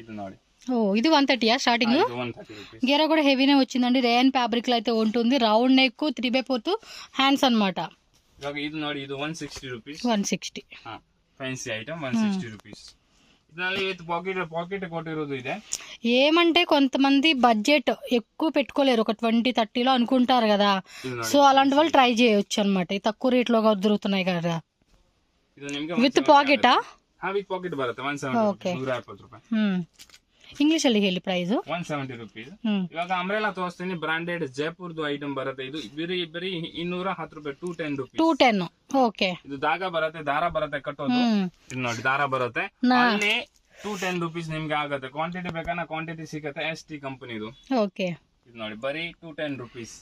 ಇದು ನೋಡಿ. ఓ, ఇది 130 స్టార్టింగ్. గేరా కూడా హెవీనే వచ్చిందండి. రేయన్ ఫ్యాబ్రిక్ లో అయితే ఉంటుంది. రౌండ్ నెక్, 3/4 హ్యాండ్స్ అన్నమాట. ఇವಾಗ ಇದು ನೋಡಿ, ಇದು 160 rupees. 160. Fancy item 160 rupees. ಇದರಲ್ಲಿ ಪಾಕೆಟ್ ಕೊಟ್ಟಿರೋದು ಇದೆ. ఏమంటే కొంతమంది బడ్జెట్ ఎక్కువ పెట్టుకోలేరు, ఒక 20-30 లో అనుకుంటారు కదా. సో అలాంటి వాళ్ళు ట్రై చేయొచ్చు అన్నమాట. తక్కువ రేట్ లో దొరుకుతున్నాయి కదా. ಇದು ನಿಮಗೆ విత్ పాకెటా? ವಿತ್ ಪಾಕೆಟ್ ಬರುತ್ತೆ. 170 ರೂಪಾಯಿ. ಇಂಗ್ಲಿಷ್ ಅಲ್ಲಿ ಹೇಳಿ ಪ್ರೈಸ್. 170 rupees. ಇವಾಗ ಅಂಬ್ರೆಲಾ ತೋರಿಸ್ತೀನಿ. ಬ್ರಾಂಡೆಡ್ ಜೈಪುರ್ದು ಐಟಮ್ ಬರುತ್ತೆ. ಇದು ಬರೀ 210 ರೂಪಾಯಿ, 210 rupees. 210. ಓಕೆ. ಇದು ದಾರ ಬರುತ್ತೆ ಕಟ್ಟೋದು. ಇದು ನೋಡಿ, ದಾರ ಬರುತ್ತೆ. ಅಲ್ಲಿ 210 rupees ನಿಮ್ಗೆ ಆಗುತ್ತೆ. ಕ್ವಾಂಟಿಟಿ ಬೇಕನ್ನ ಕ್ವಾಂಟಿಟಿ ಸಿಗುತ್ತೆ. ST ಕಂಪನಿದು. ಓಕೆ. ಇದು ನೋಡಿ, ಬರೀ 210 rupees.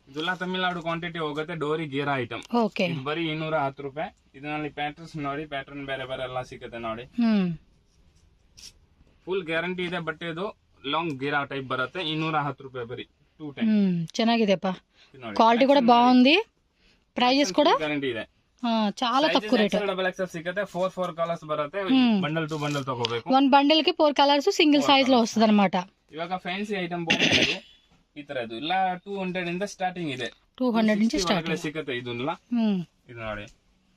ಇದೆಲ್ಲ ತಮಿಳ್ನಾಡು ಕ್ವಾಂಟಿಟಿ ಹೋಗುತ್ತೆ. ಡೋರಿ ಗೇರಾ ಐಟಮ್. ಓಕೆ. ಇದು ಬರೀ 210 ರೂಪಾಯಿ. ಇದರಲ್ಲಿ ಪ್ಯಾಟರ್ನ್ಸ್ ನೋಡಿ, ಪ್ಯಾಟರ್ನ್ ಬೇರೆ ಬೇರೆ ಎಲ್ಲ ಸಿಗುತ್ತೆ ನೋಡಿ. ಫುಲ್ ಗ್ಯಾರಂಟಿ ಇದೆ. ಬಟ್ ಇದು ಲಾಂಗ್ ಗಿರಾ ಟೈಪ್ ಬರುತ್ತೆ. 210 ರೂಪಾಯಿ, ಬರೀ 210. ಚೆನ್ನಾಗಿದೆಪ್ಪ. ಕ್ವಾಲಿಟಿ ಕೂಡ బాగుంది. ಪ್ರೈಸಸ್ ಕೂಡ ಗ್ಯಾರಂಟಿ ಇದೆ. చాలా తక్కువ రేట్. ಡಬಲ್ ಎಕ್ಸೆಲ್ ಸಿಗುತ್ತೆ. 4 ಕಲರ್ಸ್ ಬರುತ್ತೆ. ಬಂಡಲ್ ಟು ಬಂಡಲ್ ತಗೋಬೇಕು. 1 ಬಂಡಲ್ కి 4 ಕಲರ್ಸ್ సింగిల్ సైజ్ లో వస్తుంది అన్నమాట. ಇವಾಗ ಫ್ಯಾನ್ಸಿ ಐಟಮ್ ಬಹುದು ಈ ತರದ್ದು ಇಲ್ಲ. 200 ಇಂದ ಸ್ಟಾರ್ಟಿಂಗ್ ಇದೆ. 200 నుంచి ಸ್ಟಾರ್ಟ್ ಸಿಗುತ್ತೆ. ಇದೆಲ್ಲ ಇದು ನೋಡಿ,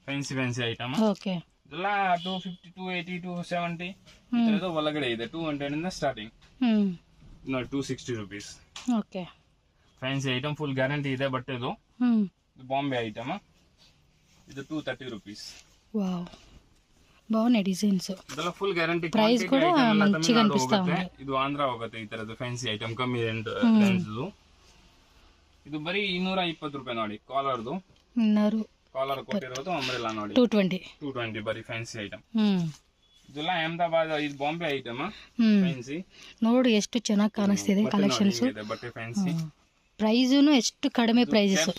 ಫ್ಯಾನ್ಸಿ ಐಟಮ್. ಓಕೆ. ಇದೆಲ್ಲ 250, 280, 270 ಈ ತರದ್ದು ಒಳಗಡೆ ಇದೆ. 200 ಇಂದ ಸ್ಟಾರ್ಟಿಂಗ್. ನೋಡಿ, 260 rupees. Okay. Fancy item full guarantee ಇದೆ. ಬಟ್ ಇದು ಬಾಂಬೆ ಐಟಮ್. ಇದು 230 rupees. ವಾವ್, బాగున్నాయి డిజైన్స్. ಇದೆಲ್ಲ ಫುಲ್ ಗ್ಯಾರಂಟಿ. ಪ್ರೈಸ್ ಕೂಡ ಮಂచిగా అనిపిస్తా ఉంది. ಇದು ಆಂಧ್ರ ಹೋಗುತ್ತೆ. ಈ ತರದ್ದು ಫ್ಯಾನ್ಸಿ ಐಟಮ್ ಕಮ್ಮಿ ರೇಂಜ್. ಇದು ಬರೀ 220 ರೂಪಾಯಿ ನೋಡಿ. ಕಾಲರ್ ಕೊಟ್ಟಿರೋದು ಅಂಬ್ರೆಲಾ ನೋಡಿ. 220 ಬರೀ ಫ್ಯಾನ್ಸಿ ಐಟಮ್. ಇದೆಲ್ಲ ಅಹಮದಾಬಾದ್, ಇದು ಬಾಂಬೆ ಐಟಮ್. ಫ್ಯಾನ್ಸಿ ನೋಡಿ ಎಷ್ಟು ಚೆನ್ನಾಗಿ ಕಾಣಿಸ್ತಿದೆ ಕಲೆಕ್ಷನ್ಸ್. ಬಟ್ಟೆ ಫ್ಯಾನ್ಸಿ. ಪ್ರೈಸೂನು ಎಷ್ಟು ಕಡಿಮೆ ಪ್ರೈಸಸ್.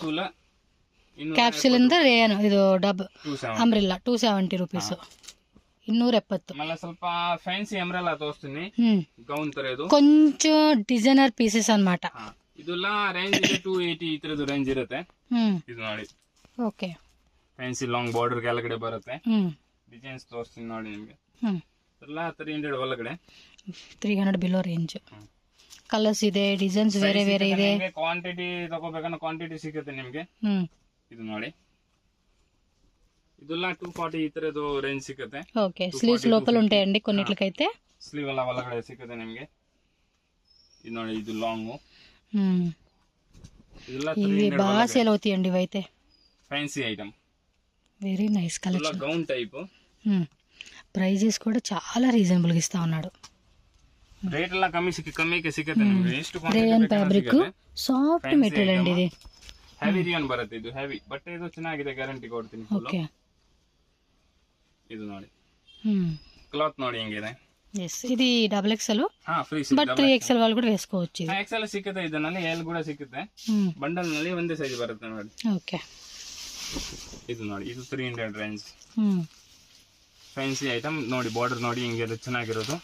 ಕ್ಯಾಪ್ಸೂಲ್ ಇಂದ ರೇಯನ್ ಇದು ಡಬ್ ಅಂಬ್ರೆಲಾ 270 ರೂಪೀಸ್. 270. మళ్ళీ ಸ್ವಲ್ಪ ఫ్యాన్సీ అంబ్రెల్లా తోస్తుంది. గౌన్ తరేದು కొంచెం డిజైనర్ పీసెస్ అన్నమాట. ಇದೆಲ್ಲ ರೇಂಜ್ ಇದೆ. 280 ಈ ತರದ್ದು ರೇಂಜ್ ಇರುತ್ತೆ. ಇದು ನೋಡಿ. ಓಕೆ. ಫ್ಯಾನ್ಸಿ ಲಾಂಗ್ ಬಾರ್ಡರ್ ಕೆಳಗಡೆ ಬರುತ್ತೆ. ಡಿಸೈನ್ಸ್ ತೋರಿಸ್ತೀನಿ ನೋಡಿ ನಿಮಗೆ. ಎಲ್ಲ 300 ಒಳಗಡೆ. 300 ಬಿಲೋ ರೇಂಜ್. ಕಲರ್ಸ್ ಇದೆ, ಡಿಸೈನ್ಸ್ ಬೇರೆ ಬೇರೆ ಇದೆ. ಕ್ವಾಂಟಿಟಿ ತಗೋಬೇಕನ್ನ ಕ್ವಾಂಟಿಟಿ ಸಿಗುತ್ತೆ ನಿಮಗೆ. ಇದು ನೋಡಿ, ಇದೆಲ್ಲ 240 ಈ ತರದ್ದು ರೇಂಜ್ ಸಿಗುತ್ತೆ. ఓకే. స్లీవ్స్ లోపల ఉంటాయండి కొన్నిట్లకైతే. స్లీవ్ అలా ಒಳಗಡೆ ಸಿಗುತ್ತೆ ನಿಮಗೆ. ಇದು ನೋಡಿ, ಇದು ಲಾಂಗ್. ಇದೆಲ್ಲ 300 బాగా సేల్ అవుతాయండి ఇవైతే. Fancy item. Very nice collection. Gown type. Prices కూడా చాలా రీజనబుల్ గా ఇస్తా ఉన్నాడు. ರೇಟ್ ಎಲ್ಲ ಕಮ್ಮಿಗೆ ಸಿಗುತ್ತೆ ನಿಮಗೆ. ಎಷ್ಟು ರೇಯನ್ ಫ್ಯಾಬ್ರಿಕ್, ಸಾಫ್ಟ್ ಮೆಟೀರಿಯಲ್ ಅಂడి ఇది. ಹೆವಿ ರೇಯನ್ ಬರುತ್ತೆ. ಇದು ಹೆವಿ ಬಟ್ ಇದು ಚೆನ್ನಾಗಿದೆ, ಗ್ಯಾರಂಟಿ ಕೊಡ್ತೀನಿ. ಓಕೆ. ಇದು ನೋಡಿ, ಕ್ಲಾತ್ ನೋಡಿ ಹೆಂಗಿದೆ. ಎಸ್, ఇది double XL. Free but 3XL వాళ్ళు కూడా వేసుకోవచ్చు. ఇది XL ಸಿಗುತ್ತೆ. ಇದರಲ್ಲಿ L ಕೂಡ ಸಿಗುತ್ತೆ. ಬಂಡಲ್ ನಲ್ಲಿ ಒಂದೇ ಸೈಜ್ ಬರುತ್ತೆ ನೋಡಿ. ಓಕೆ. ಇದು ನೋಡಿ, ಇದು 300 ರೇಂಜ್. ಫ್ಯಾನ್ಸಿ ಐಟಮ್ ನೋಡಿ. ಬಾರ್ಡರ್ ನೋಡಿ ಹೆಂಗಿದೆ, ಚೆನ್ನಾಗಿರೋದು.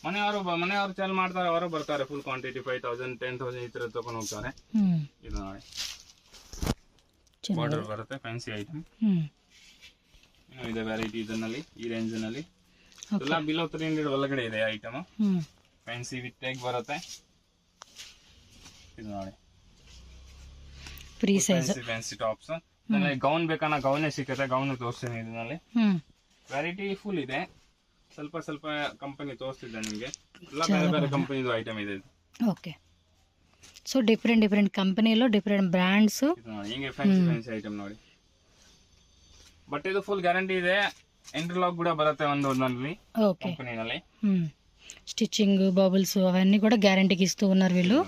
ಮನೆಯವರು ಚಾಲ್ ಮಾಡ್ತಾರೆ, ಅವರು ಬರ್ತಾರೆ. ಫುಲ್ ಕ್ವಾಂಟಿಟಿ 5000, 10,000 ಈ ತರ ತಗೊಂಡು ಹೋಗ್ತಾರೆ. ಇದು ನೋಡಿ, ಬಾರ್ಡರ್ ಬರುತ್ತೆ. Fancy item. ಇನ್ನೂ ಇದೆ ವೆರೈಟಿ ಇದರಲ್ಲಿ, ಈ ರೇಂಜ್ ನಲ್ಲಿ. ಎಲ್ಲ ಬಿಲೋ 300 ಒಳಗಡೆ ಇದೆ ಐಟಮ್. ಫ್ಯಾನ್ಸಿ ವಿತ್ ಟ್ಯಾಗ್ ಬರುತ್ತೆ. ಇದು ನೋಡಿ, free size fancy tops. Gown ಬೇಕನ್ನ ಗೌನೇ ಸಿಗುತ್ತೆ. ಗೌನ್ ತೋರಿಸ್ತೀನಿ ಇದರಲ್ಲಿ. ವೆರೈಟಿ ಫುಲ್ ಇದೆ. ಸ್ವಲ್ಪ ಸ್ವಲ್ಪ ಕಂಪನಿ ತೋರಿಸ್ತಿದ್ದೆ ನಿಮಗೆ, ಎಲ್ಲ ಬೇರೆ ಬೇರೆ ಕಂಪನಿದು ಐಟಮ್ ಇದೆ ಇದು. ಓಕೆ, ಸೊ ಡಿಫ್ರೆಂಟ್ ಕಂಪನಿಯಲ್ಲೂ ಡಿಫ್ರೆಂಟ್ ಬ್ರ್ಯಾಂಡ್ಸು. ಹಿಂಗೆ ಫ್ಯಾನ್ಸಿ ಐಟಮ್ ನೋಡಿ. ಬಟ್ ಇದು ಫುಲ್ ಗ್ಯಾರಂಟಿ ಇದೆ, ಇಂಟರ್ಲಾಕ್ ಕೂಡ ಬರುತ್ತೆ ಒಂದೊಂದಲ್ಲಿ ఓకే ಕಂಪನಿನಲ್ಲಿ. ಸ್ಟಿಚಿಂಗ್ ಬಬಲ್ಸ್ అవన్నీ కూడా ಗ್ಯಾರಂಟಿಗೆ ಇస్తూ ఉన్నారు వీళ్ళు.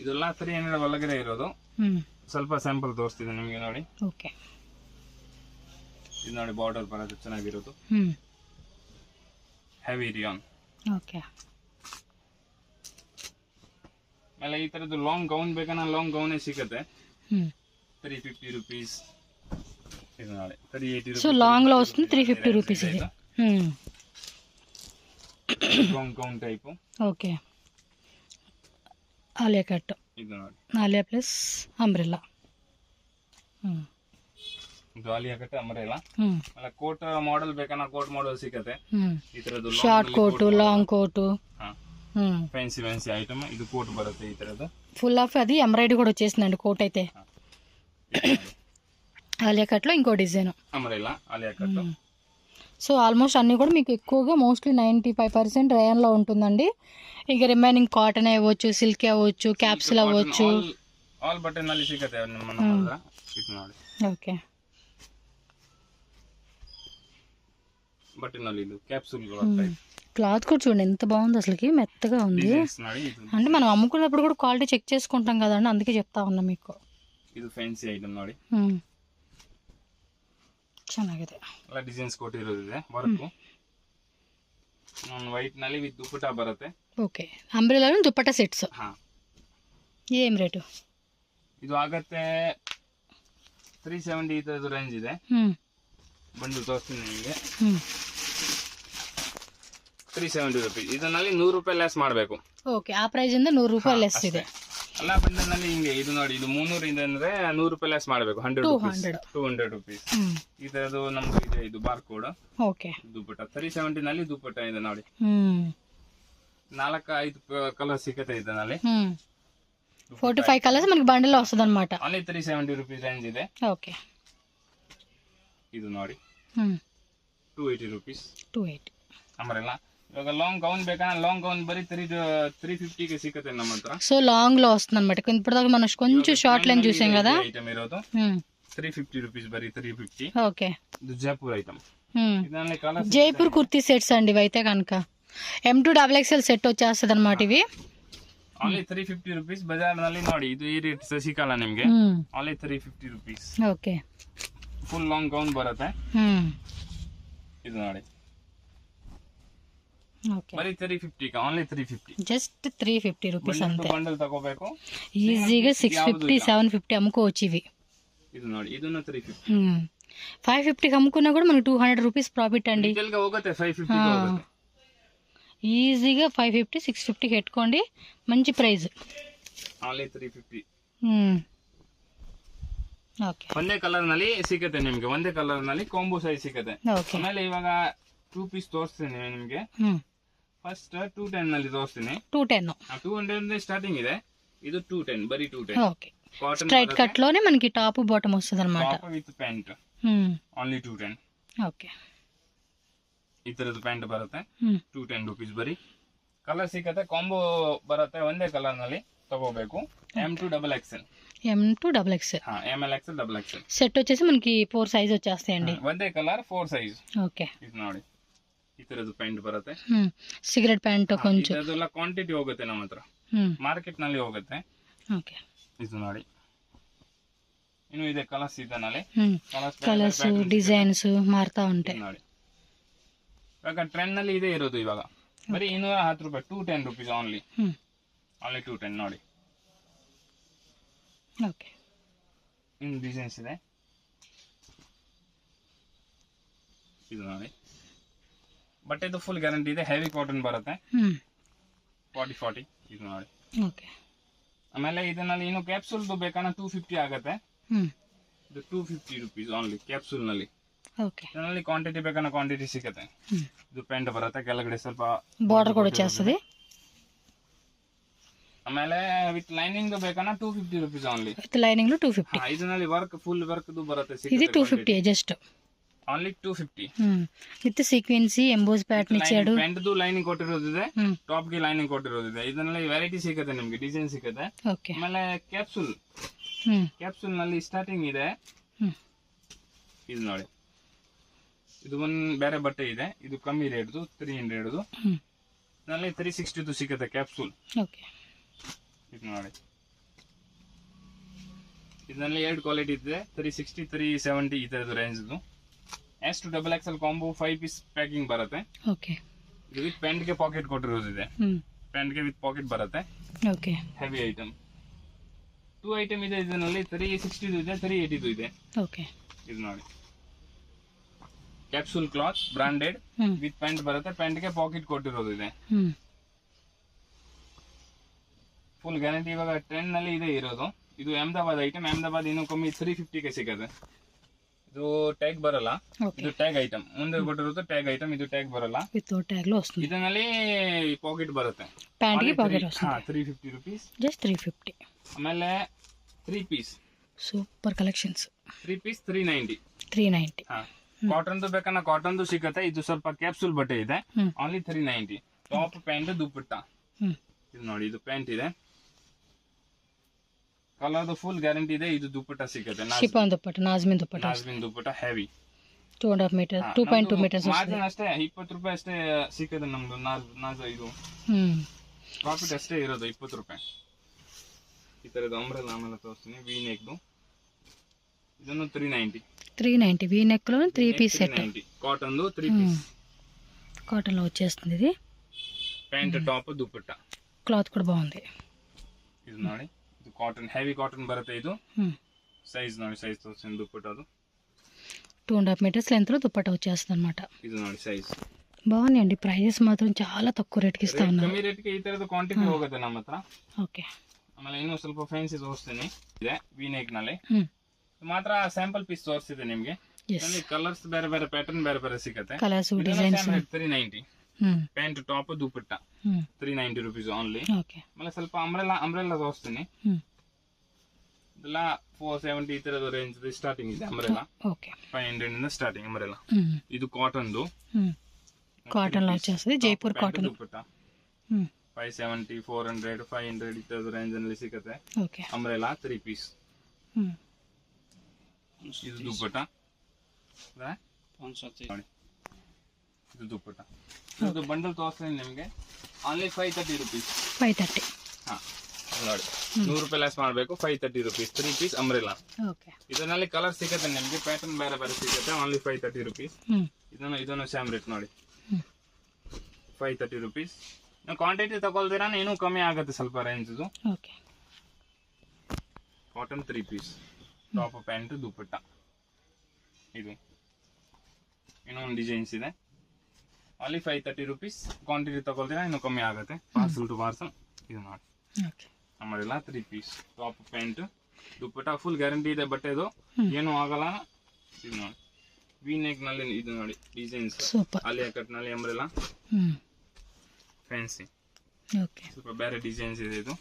ಇದೆಲ್ಲ 300 ಒಳಗಡೆ ಇರೋದು. ಸ್ವಲ್ಪ ಸ್ಯಾಂಪಲ್ ತೋರಿಸ್ತಿದೆ ನಿಮಗೆ ನೋಡಿ. ಓಕೆ, ಇದು ನೋಡಿ ಬಾರ್ಡರ್ ಬರುತ್ತೆ ಚೆನ್ನಾಗಿರೋದು, ಹೆವಿ ರಿಯಾನ್. ಓಕೆ, ಆಮೇಲೆ ಈ ತರದ್ದು ಲಾಂಗ್ ಗೌನ್ ಬೇಕನ್ನ ಲಾಂಗ್ ಗೌನೇ ಸಿಗುತ್ತೆ. 350 ರೂಪೀಸ್. ಇದು ನೋಡಿ 380 సో లాంగ్ లో వస్తుంది 350 రూపీస్ ఇది. Long gown type. Okay, Alia cut. ಇದು ನೋಡಿ ఆలియా ప్లస్ అంబ్రెల్లా. ಇದು ಆಲಿಯಾ ಕಟ್ ಅಂಬ್ರೆಲಾ. ಆಮೇಲೆ ಕೋಟ್ ಮಾಡೆಲ್ ಬೇಕನ್ನ ಕೋಟ್ ಮಾಡೆಲ್ ಸಿಗುತ್ತೆ. ಈ ತರದ್ದು short coat, long coat, fancy item. ಇದು ಕೋಟ್ ಬರುತ್ತೆ ಈ ತರದ್ದು, ఫుల్ ఆఫ్ అది ఎంబ్రాయిడరీ కూడా వచ్చేసిందండి కోట్ అయితే. ఆలియా కట్లో ఇంకో design umbrella Alia cut. So almost అన్నీ కూడా మీకు ఎక్కువగా మోస్ట్లీ 95% రేయన్లో ఉంటుందండి. ఇంకా రిమైనింగ్ కాటన్ అవ్వచ్చు, సిల్క్ అవ్వచ్చు, క్యాప్సుల్ అవ్వచ్చు. ಆಲ್ ಬಟನ್ ಅಲ್ಲಿ ಸಿಗುತ್ತೆ ನಮ್ಮ ಹತ್ರ. ಇದು ನೋಡಿ ఓకే, బటన్ ఇది క్యాప్సూల్ టైప్. క్లాత్ కూడా చూడండి ఎంత బాగుంది, అసలుకి మెత్తగా ఉంది. అంటే మనం అమ్ముకున్నప్పుడు కూడా క్వాలిటీ చెక్ చేసుకుంటాం కదండి, అందుకే చెప్తా ఉన్నా మీకు. ಇದು ಫ್ಯಾನ್ಸಿ ಐಟಮ್ ನೋಡಿ, ಚೆನ್ನಾಗಿದೆ. ಎಲ್ಲ ಡಿಸೈನ್ಸ್ ಕೊಟ್ಟಿರೋದಿದೆ ವರ್ಕ್. ವೈಟ್ ನಲ್ಲಿ ವಿತ್ ದುಪ್ಪಟ್ಟ ಬರುತ್ತೆ. ಓಕೆ, ಅಂಬ್ರೆಲಾ ದುಪ್ಪಟ್ಟ ಸೆಟ್ಸ್. ಏನ್ ರೇಟು? ಇದು ಆಗತ್ತೆ 370 ಇದ್ದು ರೇಂಜ್ ಇದೆ. ಬಂದು ತೋರಿಸ್ತೀನಿ ನಿಮಗೆ. 370 ರೂಪೀಸ್. ಇದರಲ್ಲಿ 100 ರೂಪಾಯಿ ಲೆಸ್ ಮಾಡಬೇಕು. ಓಕೆ, ಆ ಪ್ರೈಸ್ ಇಂದ 100 ರೂಪಾಯಿ ಲೆಸ್ ಇದೆ. ಅಲ್ಲ ಬಂದಲ್ಲಿ ಹಿಂಗೆ ಇದು ನೋಡಿ, ಇದು 300 ಇಂದ ಅಂದ್ರೆ 100 ರೂಪಾಯಿ ಲೆಸ್ ಮಾಡಬೇಕು. 200 ರೂಪೀಸ್. ಇದರದು ನಮ್ದು ಇದೆ, ಇದು ಬಾರ್ ಕೋಡ್. ಓಕೆ, ದುಪ್ಪಟ್ಟ 370 ನಲ್ಲಿ ದುಪ್ಪಟ್ಟ ಇದೆ ನೋಡಿ. 4-5 ಕಲರ್ ಸಿಗುತ್ತೆ ಇದರಲ್ಲಿ. 45 కలర్స్ మనకి బండిలో వస్తుంది అనమాట. ఓన్లీ 370 ರೂಪೀಸ್ ರೇಂಜ್ ಇದೆ. ఓకే, ಇದು ನೋಡಿ 280 ರೂಪೀಸ್. 280 ಅಂಬ್ರೆಲಾ. ಇವಾಗ ಲಾಂಗ್ ಗೌನ್ ಬೇಕಂದ್ರೆ ಲಾಂಗ್ ಗೌನ್ ಬರೀ 350 ಗೆ ಸಿಗುತ್ತೆ ನಮ್ಮ ಹತ್ರ. సో లాంగ్ లో వస్తుంది అనమాట. ఇప్పుడు దాకా మనం కొంచెం షార్ట్ లైన్ చూసాం కదా. ఐటమ్ ఇರೋದು 350 ರೂಪೀಸ್ ಬರೀ 350. ఓకే, ಇದು ಜೈಪುರ್ ಐಟಮ್. ಇದರಲ್ಲಿ ಕಲರ್ జైపూర్ కుర్తీ సెట్స్ అండి ఇవి అయితే కనుక. M2 XXL సెట్ వచ్చేస్తుంది అనమాట ఇవి. Only 350 rupees. ಬಜಾರ್ ನಲ್ಲಿ ನೋಡಿ ಇದು ಈ ರೇಟ್ ಸಿಕ್ಕಲ್ಲ ನಿಮ್ಗೆ. Only 350 rupees. Okay, full long gown ಬರುತ್ತೆ. ಇದು ನೋಡಿ ಬರೀ 350 ಓನ್ಲಿ 350. జస్ట్ 350 రూపీస్ అంతే. ಬಂಡಲ್ ತಗೋಬೇಕು, ఈజీగా 650 750 అమ్ముకోవచ్చు ఇవి. ಇದು ನೋಡಿ ಇದನ್ನ 350. 550కి అమ్ముకున్నా కూడా మనకి 200 రూపీస్ ప్రాఫిట్ అండి. ರಿಟೇಲ್ ಗೆ ಹೋಗುತ್ತೆ 550 ಗೆ ಹೋಗುತ್ತೆ. ఈజీగా 550 650కి పెట్టుకోండి, మంచి ప్రైస్. ಓನ್ಲಿ 350. ఓకే, ಒಂದೇ ಕಲರ್ ನಲ್ಲಿ ಸಿಗುತ್ತೆ ನಿಮ್ಗೆ. ಒಂದೇ ಕಲರ್ ನಲ್ಲಿ ಕಾಂಬೋ ಸೈಜ್ ಸಿಗುತ್ತೆ. ಆಮೇಲೆ ಇವಾಗ 2 ಪೀಸ್ ತೋರಿಸ್ತೀನಿ ನಿಮ್ಗೆ. ಫಸ್ಟ್ 210 ನಲ್ಲಿ ತೋರಿಸ್ತೀನಿ. 210 200 ಸ್ಟಾರ್ಟಿಂಗ್ ಇದೆ. ಇದು 210 ಬರೀ 210. ఓకే, స్ట్రైట్ కట్ లోనే మనకి టాప్ బాటమ్ వస్తుంది అన్నమాట. Top with pant only 210. Okay, ಈ ತರದ ಪ್ಯಾಂಟ್ ಬರುತ್ತೆ 210 ರೂಪೀಸ್ ಬರೀ. ಕಲರ್ ಸಿಗುತ್ತೆ, ಕಾಂಬೋ ಬರುತ್ತೆ. ಒಂದೇ ಕಲರ್ ನಲ್ಲಿ ತಗೋಬೇಕು. M2 XXL. M2 XXL. ML XL XXL set వచ్చేసి మనకి 4 సైజ్ వచ్చేస్తాయండి. ಒಂದೇ ಕಲರ್ 4 ಸೈಜ್. ఓకే, ಇದು ನೋಡಿ ಈ ತರದ್ದು ಪ್ಯಾಂಟ್ ಬರುತ್ತೆ. ಸಿಗರೆಟ್ ಪ್ಯಾಂಟ್ కొంచెం ಇದೆಲ್ಲ ಕ್ವಾಂಟಿಟಿ ಹೋಗುತ್ತೆ ನಮ್ಮ ಹತ್ರ, ಮಾರ್ಕೆಟ್ ನಲ್ಲಿ ಹೋಗುತ್ತೆ. ಓಕೆ, ಇದು ನೋಡಿ ಇನ್ನು ಇದೆ ಕಲರ್ಸ್ ಇದನಲ್ಲಿ. ಕಲರ್ಸ್ ಡಿಸೈನ್ಸ್ ಮಾರ್ತಾ ఉంటాయి ನೋಡಿ. ಇವಾಗ ಟ್ರೆಂಡ್ ನಲ್ಲಿ ಇದೆ ಇರೋದು ಇವಾಗ ಬರೀ 210 ರೂಪಾಯಿ. 210 ರೂಪೀಸ್ ಓನ್ಲಿ. ಓನ್ಲಿ 210 ನೋಡಿ. ಓಕೆ, ಇನ್ನು ಡಿಸೈನ್ಸ್ ಇದೆ. ಇದು ನೋಡಿ ಬಟ್ ಇದು ಫುಲ್ ಗ್ಯಾರಂಟಿ ಇದೆ. ಹೆವಿ ಕಾಟನ್ ಬರುತ್ತೆ. 40. ಇದು ನೋಡಿ. ಓಕೆ, ಆಮೇಲೆ ಇದರಲ್ಲಿ ಇನ್ನು ಕ್ಯಾಪ್ಸೂಲ್ ಬೇಕನ್ನ 250 ಆಗುತ್ತೆ. ಇದು 250 ರೂಪೀಸ್ ಓನ್ಲಿ ಕ್ಯಾಪ್ಸೂಲ್ ನಲ್ಲಿ. ఓకే, ಇದರಲ್ಲಿ ಕ್ವಾಂಟಿಟಿ ಬೇಕನ್ನ ಕ್ವಾಂಟಿಟಿ ಸಿಗುತ್ತೆ. ಇದು ಪ್ಯಾಂಟ್ ಬರುತ್ತೆ, ಕೆಳಗಡೆ ಸ್ವಲ್ಪ ಬಾರ್ಡರ್ ಕೂಡ వచ్చేస్తుంది. ಆಮೇಲೆ ವಿತ್ ಲೈನಿಂಗ್ ಬೇಕನ್ನ 250 ರೂಪೀಸ್ ಓನ್ಲಿ. With lining 250. ಇದರಲ್ಲಿ ವರ್ಕ್ ಫುಲ್ ವರ್ಕ್ ಬರುತ್ತೆ. ఇది 250 just. Only 250. With sequence emboss pattern ಇಚ್ಚಾಡು. ಪ್ಯಾಂಟ್ದು ಲೈನಿಂಗ್ ಕೊಟ್ಟಿರೋದಿದೆ, ಟಾಪ್ ಗೆ ಲೈನಿಂಗ್ ಕೊಟ್ಟಿರೋದಿದೆ. ಇದರಲ್ಲಿ ವೆರೈಟಿ ಸಿಗುತ್ತೆ ನಿಮ್ಗೆ, ಡಿಸೈನ್ ಸಿಗುತ್ತೆ. ಆಮೇಲೆ ಕ್ಯಾಪ್ಸೂಲ್ ನಲ್ಲಿ ಸ್ಟಾರ್ಟಿಂಗ್ ಇದೆ, ಇದು ನೋಡಿ, ಇದು ಒಂದು ಬೇರೆ ಬಟ್ಟೆ ಇದೆ, ಇದು ಕಮ್ಮಿ ರೇಟ್ದು 300 ನಲ್ಲಿ 360 ಸಿಗುತ್ತೆ ಕ್ಯಾಪ್ಸೂಲ್. ಇದು ನೋಡಿ, ಇದರಲ್ಲಿ 2 ಕ್ವಾಲಿಟಿ ಇದೆ, 360 370 ಈ ತರದ್ದು range. S to XXL combo 5 piece packing ಬರುತ್ತೆ. ಇದು ವಿತ್ ಪ್ಯಾಂಟ್ ಗೆ ಪಾಕೆಟ್ ಕೊಟ್ಟಿರೋದಿದೆ, ಪ್ಯಾಂಟ್ ಗೆ ವಿತ್ ಪಾಕೆಟ್ ಬರುತ್ತೆ. ಹೆವಿ ಐಟಮ್ 2 ಐಟಮ್ ಇದೆ ಇದರಲ್ಲಿ, 360 ಇದೆ, 380 ಇದೆ. ಇದು ನೋಡಿ, capsule cloth branded with pant ಬರುತ್ತೆ, ಪ್ಯಾಂಟ್ ಗೆ ಪಾಕೆಟ್ ಕೊಟ್ಟಿರೋದಿದೆ. Full guarantee. ಇವಾಗ ಟ್ರೆಂಡ್ ನಲ್ಲಿ ಇದೆ ಇರೋದು. ಇದು ಅಹಮದಾಬಾದ್ ಐಟಮ್, ಅಹಮದಾಬಾದ್ ಇನ್ನೂ ಕಮ್ಮಿ 350 ಗೆ ಸಿಗುತ್ತೆ. ಇದು ಟ್ಯಾಗ್ ಬರಲ್ಲ, ಇದು ಟ್ಯಾಗ್ ಐಟಮ್. ಮುಂದೆ ಕೊಟ್ಟಿರೋದು ಟ್ಯಾಗ್ ಐಟಮ್, ಇದು ಟ್ಯಾಗ್ ಬರಲ್ಲ. ಇದರಲ್ಲಿ ಪಾಕೆಟ್ ಬರುತ್ತೆ, 350 ರುಪೀಸ್, ಜಸ್ಟ್ 350. ಆಮೇಲೆ 3 ಪೀಸ್ ಸೂಪರ್ ಕಲೆಕ್ಷನ್ಸ್, 3 ಪೀಸ್ 390. ಕಾಟನ್ದು ಬೇಕನ್ನ ಕಾಟನ್ದು ಸಿಗುತ್ತೆ. ಇದು ಸ್ವಲ್ಪ ಕ್ಯಾಪ್ಸೂಲ್ ಬಟ್ಟೆ ಇದೆ, ಓನ್ಲಿ 390. ಟಾಪ್ ಪ್ಯಾಂಟ್ ದುಪ್ಪಟ್ಟ. ಇದು ನೋಡಿ, ಇದು ಪ್ಯಾಂಟ್ ಇದೆ, ಕಲರ್ ಫುಲ್ ಗ್ಯಾರಂಟಿ ಇದೆ. ಇದು ದುಪ್ಪಟ್ಟ ಸಿಗುತ್ತೆ, ನಾಜ್ಮಿನ್ ದುಪ್ಪಟ್ಟ ಹೆವಿ, 2.5 ಮೀಟರ್, 2.2 ಮೀಟರ್ಸ್ ಅಷ್ಟೇ. 20 ರೂಪಾಯಿ ಅಷ್ಟೇ ಸಿಕ್ಕದೆ ನಮ್ದು ಇದು ಪ್ರಾಫಿಟ್ ಅಷ್ಟೇ ಇರೋದು, 20 ರೂಪಾಯಿ. ಈ ತರದ ಅಂಬ್ರೆಲ್ಲ ಆಮೇಲೆ ತೋರಿಸ್ತೀನಿ. ವಿ ನೆಕ್ದು ಇದನ್ನು 390 వి నెక్ లో 3 piece set. Cotton 3 piece, cotton లో వచ్చేస్తుంది. ఇది ప్యాంట్ టాప్ దుపట్ట, క్లాత్ కూడా బాగుంది. ಇದು ನೋಡಿ, ಇದು ಕಾಟನ್, ಹೆವಿ ಕಾಟನ್ ಬರುತ್ತೆ. ಇದು ಸೈಜ್ ನೋಡಿ, ಸೈಜ್ ತೋರಿಸ್ತೀನಿ. ದುಪಟ್ಟ ಅದು 2.5 మీటర్స్ లెంత్ లో దుపట్టా వచ్చేస్తుంది అన్నమాట. ఇది ನೋಡಿ సైజ్ బాగుందండి. ప్రైజెస్ మాత్రం చాలా తక్కువ రేట్ కి ఇస్తా ఉన్నారు. కಮ್ಮಿ ರೇಟ್ ಗೆ ಈ ತರದ ಕ್ವಾಂಟಿಟಿ ಹೋಗುತ್ತೆ ನಮ್ಮ ಹತ್ರ. ಆಮೇಲೆ ಇನ್ನೂ ಸ್ವಲ್ಪ ಫ್ಯಾನ್ಸಿ ತೋರಿಸ್ತೀನಿ. ಇದೆ ವಿ ನೆಕ್ ನಲ್ಲಿ ಮಾತ್ರ ಸ್ಯಾಂಪಲ್ ಪೀಸ್ ತೋರಿಸಿದೆ ನಿಮ್ಗೆ. ಕಲರ್ಸ್ ಬೇರೆ ಬೇರೆ, ಪ್ಯಾಟರ್ನ್ ಬೇರೆ ಬೇರೆ ಸಿಗುತ್ತೆ. Colours designs 390. Pant top dupatta 390 rupees only. ಆಮೇಲೆ ಸ್ವಲ್ಪ ಅಂಬ್ರೆಲ್ಲಾ ತೋರಿಸ್ತೀನಿ. ಇದೆಲ್ಲ 470 ಈ ತರದ ರೇಂಜ್ ಸ್ಟಾರ್ಟಿಂಗ್ ಇದೆ. ಅಂಬ್ರೆಲ್ಲಾ 500 ಇಂದ ಸ್ಟಾರ್ಟಿಂಗ್ ಅಂಬ್ರೆಲ್ಲಾ. ಇದು ಕಾಟನ್ದು, కాటన్ లో వచ్చేస్తుంది. జైపూర్ కాటన్ దుపట్టా 570 400 500 ಈ ತರದ ರೇಂಜ್ ಅಲ್ಲಿ ಸಿಗುತ್ತೆ. Umbrella 3 piece. ಇದು ದುಪಟ್ಟ, ಇದು ದುಪಟ್ಟ. ಇದು ಬಂಡಲ್ ತೋರಿಸ್ತೀನಿ ನಿಮ್ಗೆ, ಓನ್ಲಿ 530 ರುಪೀಸ್. 530 ನೋಡಿ, 100 ರೂಪಾಯಿ ಲೆಸ್ ಮಾಡಬೇಕು. 530 ರುಪೀಸ್ 3 ಪೀಸ್ ಅಂಬ್ರೆಲ್ಲಾ. ಇದರಲ್ಲಿ ಕಲರ್ ಸಿಗುತ್ತೆ ನಿಮ್ಗೆ, ಪ್ಯಾಟರ್ನ್ ಬೇರೆ ಬೇರೆ ಸಿಗುತ್ತೆ. Only 530 rupees. ಇದನ್ನು ಸ್ಯಾಮ್ ರೇಟ್ ನೋಡಿ, 530 ರುಪೀಸ್. ನೀವು ಕ್ವಾಂಟಿಟಿ ತಗೊಳ್ತೀರಾ ಇನ್ನೂ ಕಮ್ಮಿ ಆಗುತ್ತೆ ಸ್ವಲ್ಪ ರೇಂಜ್. ಇದು cotton 3 piece, top pant dupatta. ಇದು ಇನ್ನೊಂದು ಡಿಸೈನ್ಸ್ ಇದೆ, ಓನ್ಲಿ 530 ರುಪೀಸ್. ಕ್ವಾಂಟಿಟಿ ತಗೊಳ್ತೀರಾ ಇನ್ನೂ ಕಮ್ಮಿ ಆಗುತ್ತೆ, ಪಾರ್ಸಲ್ ಟು ಪಾರ್ಸಲ್. ಇದು ನೋಡಿ, ನಮ್ಮದೆಲ್ಲ 3 piece, top pant dupatta. Full guarantee ಇದೆ ಬಟ್ಟೆದು, ಏನೂ ಆಗಲ್ಲ. ಇದು ನೋಡಿ, ವಿ ನೆಕ್ ನಲ್ಲಿ ಇದು ನೋಡಿ ಡಿಸೈನ್ಸ್, ಆಲಿಯಾ ಕಟ್ ನಲ್ಲಿ ಅಂಬ್ರೆಲ್ಲಾ ಫ್ಯಾನ್ಸಿ. ಸ್ವಲ್ಪ ಬೇರೆ ಡಿಸೈನ್ಸ್ ಇದೆ. ಇದು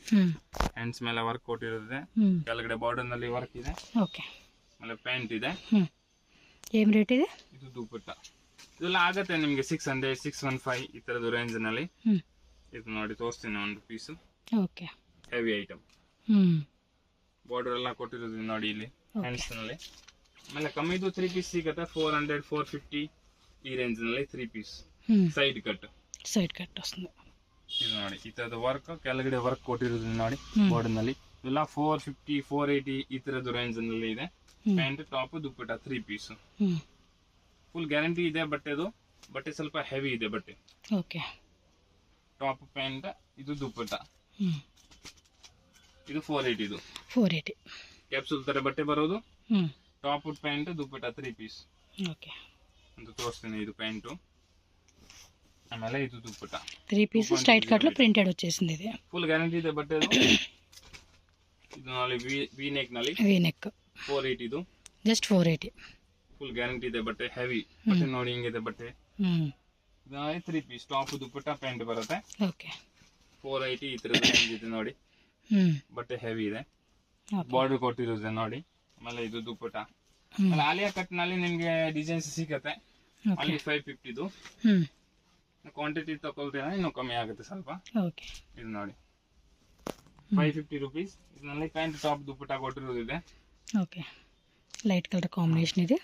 ಹ್ಯಾಂಡ್ಸ್ ಮೇಲೆ ವರ್ಕ್ ಕೊಟ್ಟಿರುತ್ತೆ, ಕೆಳಗಡೆ ಬಾರ್ಡರ್ ನಲ್ಲಿ ವರ್ಕ್ ಇದೆ. ಆಮೇಲೆ ಪ್ಯಾಂಟ್ ಇದೆ. ಏನ್ ರೇಟ್ ಇದೆ? ಇದು ದುಪಟ್ಟ. ಇದೆಲ್ಲ ಆಗುತ್ತೆ ನಿಮ್ಗೆ 600 615 ಈ ತರದ ರೇಂಜ್ ನಲ್ಲಿ. ಇದು ನೋಡಿ ತೋರಿಸ್ತೀನಿ ಒಂದು ಪೀಸ್, ಹೆವಿ ಐಟಮ್. ಬಾರ್ಡರ್ ಎಲ್ಲ ಕೊಟ್ಟಿರೋದು ನೋಡಿ ಇಲ್ಲಿ ಹ್ಯಾಂಡ್ಸ್ ನಲ್ಲಿ. ಆಮೇಲೆ ಕಮ್ಮಿದು 3 ಪೀಸ್ ಸಿಗುತ್ತೆ, 400 450 ಈ ರೇಂಜ್ ನಲ್ಲಿ 3 ಪೀಸ್. Side cut ವస్తుంది. ಇದು ನೋಡಿ, ಈ ತರದ ವರ್ಕ್ ಕೆಳಗಡೆ ವರ್ಕ್ ಕೊಟ್ಟಿರೋದು ನೋಡಿ ಬಾರ್ಡರ್ ನಲ್ಲಿ. ಇದೆಲ್ಲ 450 480 ಈ ತರದ ರೇಂಜ್ ನಲ್ಲಿ ಇದೆ. Pant top dupatta 3 piece. Full guarantee ಇದೆ ಬಟ್ಟೆದು. ಬಟ್ಟೆ ಸ್ವಲ್ಪ ಹೆವಿ ಇದೆ ಬಟ್ಟೆ. ಟಾಪ್ ಪ್ಯಾಂಟ್, ಇದು ದುಪಟ್ಟ. ಇದು 480. ಇದು 480 ಕ್ಯಾಪ್ಸೂಲ್ ತರ ಬಟ್ಟೆ ಬರೋದು. Top pant dupatta 3 piece. ಅಂತ ತೋರಿಸ್ತೀನಿ. ಇದು ಪ್ಯಾಂಟ್, ಆಮೇಲೆ ಇದು ದುಪಟ್ಟ 3 పీస్ స్ట్రైట్ కట్ లో ప్రింటెడ్ వచ్చేసింది. ఇది ఫుల్ గ్యారంటీ ಇದೆ ಬಟ್ಟೆದು. ಇದು ನಲ್ಲಿ ವಿ ನೆಕ್ ನಲ್ಲಿ 480. ಇದು ಜಸ್ಟ್ 480. ಫುಲ್ ಗ್ಯಾರಂಟಿ ಇದೆ ಬಟ್ಟೆ, ಹೆವಿ ಬಟ್ಟೆ ನೋಡಿ ಹಿಂಗಿದೆ ಬಟ್ಟೆ. ಇದು 3 ಪೀಸ್, ಟಾಪ್ ದುಪಟ್ಟ ಪ್ಯಾಂಟ್ ಬರುತ್ತೆ. 480 ಈ ತರದ ರೇಂಜ್ ಇದೆ ನೋಡಿ. ಬಟ್ಟೆ ಹೆವಿ ಇದೆ, ಬಾರ್ಡರ್ ಕೊಟ್ಟಿರೋದು ನೋಡಿ. ಆಮೇಲೆ ಇದು ದುಪಟ್ಟ ಆಮೇಲೆ ಆಲಿಯಾ ಕಟ್ ನಲ್ಲಿ ನಿಮ್ಗೆ ಡಿಸೈನ್ಸ್ ಸಿಗುತ್ತೆ ಅಲ್ಲಿ 550 ಕ್ವಾಂಟಿಟಿ ತಗೊಳ್ತೀರಾ ಇನ್ನು ಕಮ್ಮಿ ಆಗುತ್ತೆ ಸ್ವಲ್ಪ. ಓಕೆ, ಇದು ನೋಡಿ 550 ರುಪೀಸ್. ಇದರಲ್ಲಿ ಪ್ಯಾಂಟ್ ಟಾಪ್ ದುಪ್ಪಟ್ಟ ಕೊಟ್ಟಿರೋದಿದೆ. ಓಕೆ, ಲೈಟ್ ಕಲರ್ ಕಾಂಬಿನೇಷನ್ ಇದೆ.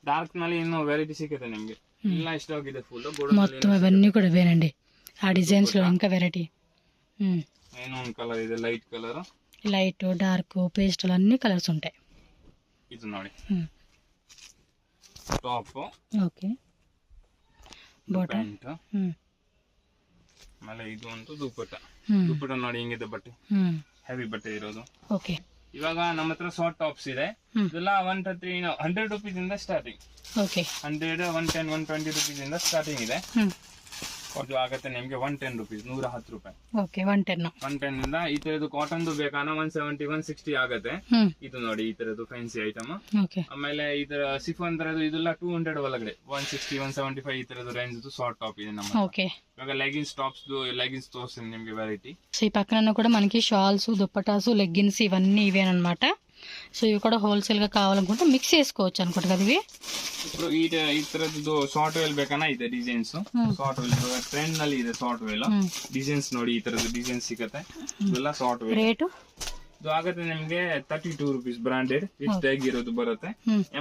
ಡಾರ್ಕ್ ನಲ್ಲಿ ಇನ್ನೂ ವೆರೈಟಿ ಸಿಗುತ್ತೆ ನಿಮ್ಗೆ. ಇಲ್ಲ ಸ್ಟಾಕ್ ಇದೆ ಫುಲ್. మొత్తం అవన్నీ కూడా వేనండి ఆ డిజైన్స్ లో ఇంకా వెరైటీ. ಏನೋ ಒಂದು ಕಲರ್ ಇದೆ, light colour, light dark pastel అన్ని కలర్స్ ఉంటాయి. ಇದು ನೋಡಿ ಟಾಪ್. Okay, bottom. ಆಮೇಲೆ ಇದು ಒಂದು ದುಪ್ಪಟ್ಟ. ದುಪ್ಪಟ್ಟ ನೋಡಿ ಹಿಂಗಿದೆ ಬಟ್ಟೆ, ಹೆವಿ ಬಟ್ಟೆ ಇರೋದು. ಓಕೆ, ಇವಾಗ ನಮ್ಮ ಹತ್ರ ಶಾರ್ಟ್ ಟಾಪ್ಸ್ ಇದೆ. ಇದೆಲ್ಲ 100 ರುಪೀಸ್ ಇಂದ ಸ್ಟಾರ್ಟಿಂಗ್. ಓಕೆ, 100, 110, 120 ರುಪೀಸ್ ಇಂದ ಸ್ಟಾರ್ಟಿಂಗ್ ಇದೆ. ಅದು ಆಗುತ್ತೆ ನಿಮ್ಗೆ 110 ರುಪೀಸ್, 110 ರೂಪಾಯಿ. ಓಕೆ, 110 ಇಂದ ಈ ತರದ್ದು ಕಾಟನ್ ಬೇಕಾನ 170, 160 ಆಗುತ್ತೆ. ಇದು ನೋಡಿ ಈ ತರದ್ದು ಫ್ಯಾನ್ಸಿ ಐಟಮ್. ಓಕೆ, ಆಮೇಲೆ ಇದರ ಸಿಫಾನ್ ತರದ್ದು ಇದೆಲ್ಲ 200 ಒಳಗಡೆ 160, 175 ಈ ತರದ್ದು ರೇಂಜ್ ಶಾರ್ಟ್ ಟಾಪ್ ಇದೆ ನಮ್ಮ. ఓకే, ಇವಾಗ ಲೆಗಿನ್ಸ್ ಟಾಪ್ಸ್ లెగిన్స్ తోస్తుంది నిಮಗೆ వెరైటీ. సో ఈ పక్కన కూడా మనకి షాల్స్, దుప్పటాసు, లెగ్గిన్స్ ఇవన్నీ ఇవేనమాట. సో ఇవి కూడా హోల్సేల్ గా కావాలనుకుంటే మిక్స్ చేసుకోవచ్చు అనుకుంటా కదా ఇవి. ఇప్పుడు ఈ ತರದ್ದು ಶಾರ್ಟ್ ವೇಲ್ ಬೇಕన్నా ಇದೆ ಡಿಸೈನ್ಸ್. ಶಾರ್ಟ್ ವೇಲ್ ಟ್ರೆಂಡ್ ನಲ್ಲಿ ಇದೆ ಶಾರ್ಟ್ ವೇಲ್ ಡಿಸೈನ್ಸ್. ನೋಡಿ ಈ ತರದ್ದು ಡಿಸೈನ್ಸ್ ಸಿಗುತ್ತೆ. ಇದೆಲ್ಲ ಶಾರ್ಟ್ ವೇಲ್. ರೇಟ್ ಇದು ಆಗುತ್ತೆ ನಿಮ್ಗೆ 32 ರುಪೀಸ್ ಬ್ರಾಂಡೆಡ್ ವಿತ್ ಟ್ಯಾಗ್ ಇರೋದು ಬರುತ್ತೆ.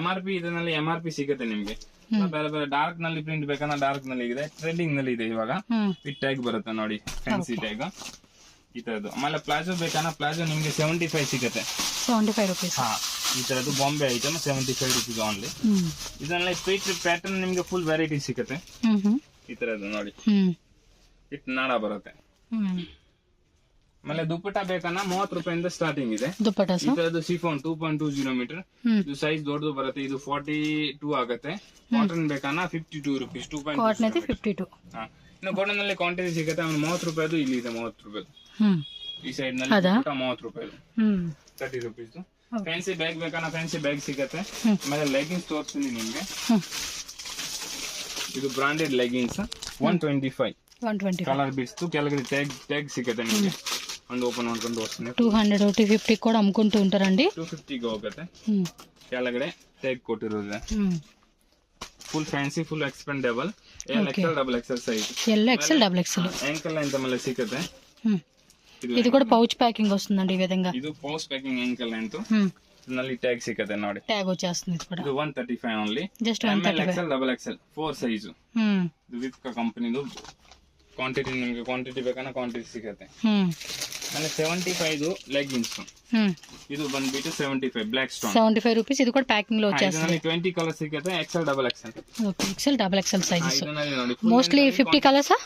MRP ಇದರಲ್ಲಿ MRP ಸಿಗುತ್ತೆ ನಿಮ್ಗೆ. ಬೇರೆ ಬೇರೆ ಡಾರ್ಕ್ ನಲ್ಲಿ ಪ್ರಿಂಟ್ ಬೇಕಂದ್ರೆ ಡಾರ್ಕ್ ನಲ್ಲಿ ಇದೆ, ಟ್ರೆಂಡಿಂಗ್ ನಲ್ಲಿ ಇದೆ ಇವಾಗ. ವಿತ್ ಟ್ಯಾಗ್ ಬರುತ್ತೆ ನೋಡಿ, ಫ್ಯಾನ್ಸಿ ಟ್ಯಾಗ್ ಈ ತರದ್ದು. ಆಮೇಲೆ ಪ್ಲಾಜೋ ಬೇಕಂದ್ರೆ ಪ್ಲಾಜೋ ನಿಮ್ಗೆ 75 ಸಿಗುತ್ತೆ. 75 ರುಪೀಸ್. ಹಾ, ಈ ತರದ್ದು ಬಾಂಬೆ ಐಟಮ್ 75 ರುಪೀಸ್ ಓನ್ಲಿ. ಇದರಲ್ಲಿ ಸ್ಟ್ರೈಟ್ ಪ್ಯಾಟರ್ನ್ ನಿಮ್ಗೆ ಫುಲ್ ವೆರೈಟಿ ಸಿಗುತ್ತೆ. ಈ ತರದ್ದು ನೋಡಿ ಇಟ್ ನಾಡ ಬರುತ್ತೆ. ಆಮೇಲೆ ದುಪ್ಪಟ್ಟ ಬೇಕನ್ನ 30 ರೂಪಾಯಿಂದ ಸ್ಟಾರ್ಟಿಂಗ್ ಇದೆ. ಈ ತರದ್ದು ಸಿಫಾನ್ 2.20 ಮೀಟರ್. ಇದು ಸೈಜ್ ದೊಡ್ಡದು ಬರುತ್ತೆ. ಇದು 42 ಆಗುತ್ತೆ. ಕಾಟನ್ ಬೇಕನ್ನ 52 ರುಪೀಸ್. 2.52. ಇನ್ನು ಕಾಟನ್ ನಲ್ಲಿ ಕ್ವಾಂಟಿಟಿ ಸಿಗುತ್ತೆ. 30 ರೂಪಾಯಿದು ಇಲ್ಲಿ ಇದೆ, 30 ರೂಪಾಯಿದು. ಈ ಸೈಡ್ ನಲ್ಲಿ 30 ರೂಪಾಯಿ, 30 ರುಪೀಸ್. ಫ್ಯಾನ್ಸಿ ಬ್ಯಾಗ್ ಬೇಕನ್ನ ಫ್ಯಾನ್ಸಿ ಬ್ಯಾಗ್ ಸಿಗುತ್ತೆ. ಆಮೇಲೆ ಲೆಗಿನ್ಸ್ ತೋರಿಸ್ತೀನಿ ನಿಮ್ಗೆ. ಇದು ಬ್ರಾಂಡೆಡ್ ಲೆಗಿನ್ಸ್ 125 ಕಲರ್ ಬಿಡ್ಸ್. ಕೆಳಗಡೆ ಟ್ಯಾಗ್ ಸಿಗುತ್ತೆ ನಿಮ್ಗೆ. ಒಂದು ಓಪನ್ ಮಾಡ್ಕೊಂಡು ತೋರಿಸ್ತೀನಿ. 200, 250 ಕೂಡ ಅಮ್ಕೊಂಟು ఉంటారండి. 250 ಹೋಗುತ್ತೆ. ಕೆಳಗಡೆ ಟ್ಯಾಗ್ ಕೊಟ್ಟಿರೋದು. Full fancy, full expandable. XL, XXL size. XL, XXL ankle length మళ్ళీ సిక్కతే. ఇది కూడా పౌచ్ ప్యాకింగ్ వస్తుందండి ఈ విధంగా. ఇది పౌచ్ ప్యాకింగ్ యాంకల్ లెంత్. ನಲ್ಲಿ ಟ್ಯಾಗ್ ಸಿಕ್ಕತ್ತೆ ನೋಡಿ. ಟ್ಯಾಗ್ వచ్చేస్తుంది ಇದು ಕೂಡ. ಇದು 135 only. Just 135. XL, XXL 4 size. ಇದು ವಿತ್ ಕಂಪನಿದು. ಕ್ವಾಂಟಿಟಿ ನಿಮಗೆ ಕ್ವಾಂಟಿಟಿ ಬೇಕನ್ನ ಕ್ವಾಂಟಿಟಿ ಸಿಕ್ಕತ್ತೆ. ಆಮೇಲೆ 75 ಲೆಗ್ಗಿನ್ಸ್. ಇದು ಬಂದ್ಬಿಟ್ಟು 75 ಬ್ಲಾಕ್ ಸ್ಟೋನ್ 75 ರೂಪೀಸ್. ಇದು ಕೂಡ ಪ್ಯಾಕಿಂಗ್ లో వచ్చేస్తుంది. 20 ಕಲರ್ಸ್ ಸಿಕ್ಕತ್ತೆ. XL, XXL. Okay, XL, XXL sizes. Mostly 50 colours.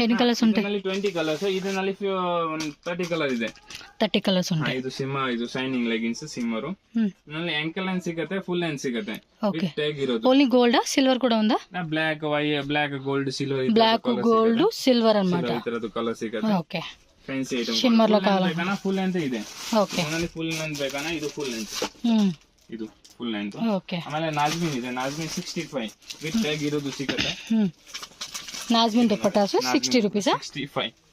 ఎన్ని కలర్స్ ఉంటాయి? ಇದರಲ್ಲಿ 20 ಕಲರ್ಸ್. ಇದರಲ್ಲಿ 30 ಕಲರ್ ಇದೆ. 30 ಕಲರ್ಸ್ ఉంటాయి. ಇದು ಸಿಮ್ಮ, ಇದು ಶೈನಿಂಗ್ ಲೆಗಿನ್ಸ್ ಸಿಮ್ಮರು. ಇದರಲ್ಲಿ ಯಾಂಕಲ್ ಲೈನ್ ಸಿಗುತ್ತೆ, ಫುಲ್ ಲೈನ್ ಸಿಗುತ್ತೆ. ಓಕೆ, ಟ್ಯಾಗ್ ಇರೋದು. ಓನ್ಲಿ ಗೋಲ್ಡ್ ಸಿಲ್ವರ್ ಕೂಡ ఉందా? Black, black, gold, silver. Black, gold, silver ಅన్నమాట. ಈ ತರದ್ದು ಕಲರ್ ಸಿಗುತ್ತೆ. Okay, fancy item. ಶಿಮ್ಮರ್ లో ಕಾವಾಲన్నా ಫುಲ್ ಲೆಂತ್ ಇದೆ. ಓಕೆ, ಇದರಲ್ಲಿ ಫುಲ್ ಲೆಂತ್ ಬೇಕన్నా ಇದು ಫುಲ್ ಲೆಂತ್. ಇದು ಫುಲ್ ಲೆಂತ್. ಓಕೆ, ಆಮೇಲೆ ನಾಜ್ಮಿನ್ ಇದೆ. ನಾಜ್ಮಿನ್ 65 ವಿತ್ ಟ್ಯಾಗ್ ಇರೋದು ಸಿಗುತ್ತೆ. ನಾಜ್ಮಿನ್ ದುಪ್ಪಟ್ಟಾಸು 60 ರೂಪೀಸ್.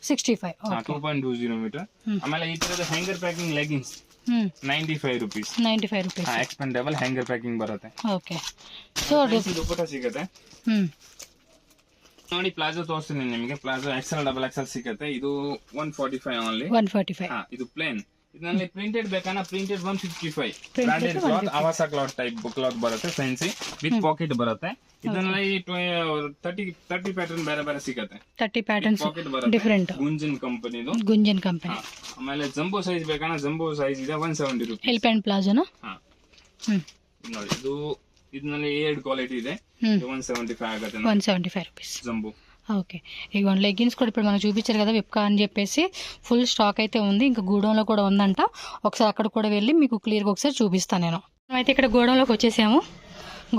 65 2.20 ಮೀಟರ್. ಆಮೇಲೆ ಈ ತರದ hanger packing leggings 95 rupees. 95 rupees. Expendable hanger packing ಬರುತ್ತೆ. ಓಕೆ, ಸೊ ದುಪ್ಪಟ್ಟ ಸಿಗುತ್ತೆ. ನೋಡಿ ಪ್ಲಾಜೋ ತೋರಿಸ್ತೀನಿ ನಿಮಗೆ. ಪ್ಲಾಜೋ XL, XXL ಸಿಗುತ್ತೆ. ಇದು 145 ಓನ್ಲಿ. 145. ಇದು ಪ್ಲೇನ್. ಇದರಲ್ಲಿ ಪ್ರಿಂಟೆಡ್ ಬೇಕನ್ನ ಪ್ರಿಂಟೆಡ್ 155. ಬ್ರಾಂಡೆಡ್ ಕ್ಲಾತ್, ಆವಾಸ ಕ್ಲಾತ್ ಟೈಪ್ ಕ್ಲಾತ್ ಬರುತ್ತೆ. ಫ್ಯಾನ್ಸಿ ವಿತ್ ಪಾಕೆಟ್ ಬರುತ್ತೆ. ಇದರಲ್ಲಿ 30 ಪ್ಯಾಟರ್ನ್ ಬೇರೆ ಬೇರೆ ಸಿಗುತ್ತೆ. 30 ಪ್ಯಾಟರ್ನ್ಸ್ ಡಿಫರೆಂಟ್. ಗುಂಜನ್ ಕಂಪನಿದು. ಗುಂಜನ್ ಕಂಪನಿ. ಆಮೇಲೆ ಜಂಬೋ ಸೈಜ್ ಬೇಕನ್ನ ಜಂಬೋ ಸೈಜ್ ಇದೆ 170 ರೂಪೀಸ್. ಎಲಿಫೆಂಟ್ ಪ್ಲಾಜೋನಾ? ನೋಡಿ ಇದು ಇದರಲ್ಲಿ 2 ಕ್ವಾಲಿಟಿ ಇದೆ. 175 ಆಗುತ್ತೆ. 175 ರೂಪೀಸ್ జంబో. ఓకే, ఇక లెగ్గిన్స్ కూడా ఇప్పుడు మనం చూపించారు కదా విప్కా అని చెప్పేసి ఫుల్ స్టాక్ అయితే ఉంది. ఇంకా గూడెంలో కూడా ఉందంట. ఒకసారి అక్కడ కూడా వెళ్ళి మీకు క్లియర్గా ఒకసారి చూపిస్తాను నేను. అయితే ఇక్కడ గూడెంలోకి వచ్చేసాము.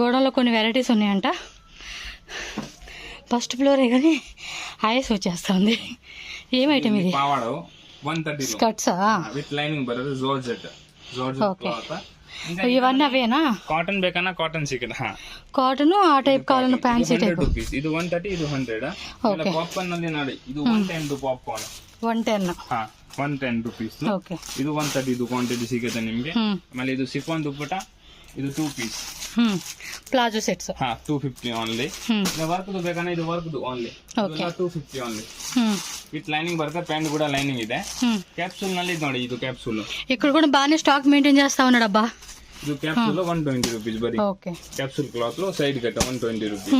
గూడెంలో కొన్ని వెరైటీస్ ఉన్నాయంట. ఫస్ట్ ఫ్లోరే కానీ ఐస్ వచ్చేస్తుంది. ఏం ఐటమ్ ఇది? పావాడో 130 స్కర్ట్సా విత్ లైనింగ్ బರುತ್ತೆ. Georgette cloth. ఇవన్నీ అవేనా? కాటన్ ಬೇಕన్నా కాటన్ ಸಿಗುತ್ತೆ. కాటన్ ఆ టైప్ కావాలన్న ఫ్యాన్సీ టైప్. ಇದು 130, ಇದು 100. ಓಕೆ, ಪಾಪ್ಕಾರ್ನ್ ನಲ್ಲಿ ನೋಡಿ ಇದು 110 ಪಾಪ್ಕಾರ್ನ್ 110. 110 ರೂಪೀಸ್. ಓಕೆ, ಇದು 130 ಇದು ಕ್ವಾಂಟಿಟಿ ಸಿಗುತ್ತೆ ನಿಮಗೆ. ಆಮೇಲೆ ಇದು ಸಿಫಾನ್ ದುಪ್ಪಟ್ಟ ಇದು 2 ಪೀಸ್ ಪ್ಲಾಜೋ ಸೆಟ್ಸ್. ಹಾ 250 ಓನ್ಲಿ. ಇದು ವರ್ಕ್ದು ಬೇಕಂದ್ರೆ ಇದು ವರ್ಕ್ದು only. Okay 250 only. With lining ಬರುತ್ತೆ, ಪ್ಯಾಂಟ್ ಕೂಡ ಲೈನಿಂಗ್ ಇದೆ. ಕ್ಯಾಪ್ಸೂಲ್ ನಲ್ಲಿ ನೋಡಿ, ಇದು ಕ್ಯಾಪ್ಸೂಲ್. ఇక్కడ కూడా బాగానే స్టాక్ మెయింటైన్ చేస్తా ఉన్నాడు అబ్బా. ಇದು ಕ್ಯಾಪ್ಸೂಲ್ 120 ರೂಪೀಸ್ ಬರೀ. Okay capsule cloth side cut 120 rupees.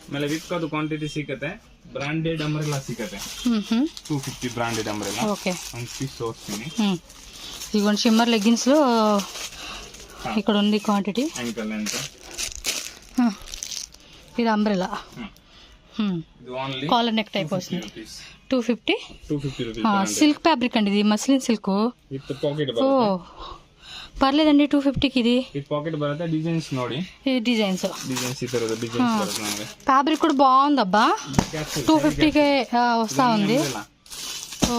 ಆಮೇಲೆ ವಿತ್ ಅದು ಕ್ವಾಂಟಿಟಿ ಸಿಕ್ಕತ್ತೆ. ಬ್ರಾಂಡೆಡ್ ಅಂಬ್ರೆಲಾ ಸಿಕ್ಕತ್ತೆ 250 ಬ್ರಾಂಡೆಡ್ ಅಂಬ್ರೆಲಾ. ಓಕೆ ಒಂದು ಪೀಸ್ ತೋರಿಸ್ತೀನಿ. ఇదిగోండి షిమ్మర్ లెగ్గిన్స్ లో ఇక్కడ ఉంది క్వాంటిటీ. యాంకల్ ఎంత ఇది అంబ్రెలా. ఇది ఓన్లీ కాలర్ నెక్ టైప్ వస్తుంది. 250 రూపీస్. సిల్క్ ఫ్యాబ్రిక్ అండి, ఇది మస్లిన్ సిల్క్. విత్ పాకెట్ ఓ ಪರ್ಲೇದಂడి 250కి ఇది. ವಿತ್ ಪಾಕೆಟ್ ಬರುತ್ತೆ. ಡಿಸೈನ್ಸ್ ನೋಡಿ, ಈ ಡಿಸೈನ್ಸ್ ಈ ತರದ ಡಿಸೈನ್ಸ್ ಬರುತ್ತೆ ನಮಗೆ. ಫ್ಯಾಬ್ರಿಕ್ ಕೂಡ ಬಾగుందబ్బా. 250కి వస్తా ఉంది.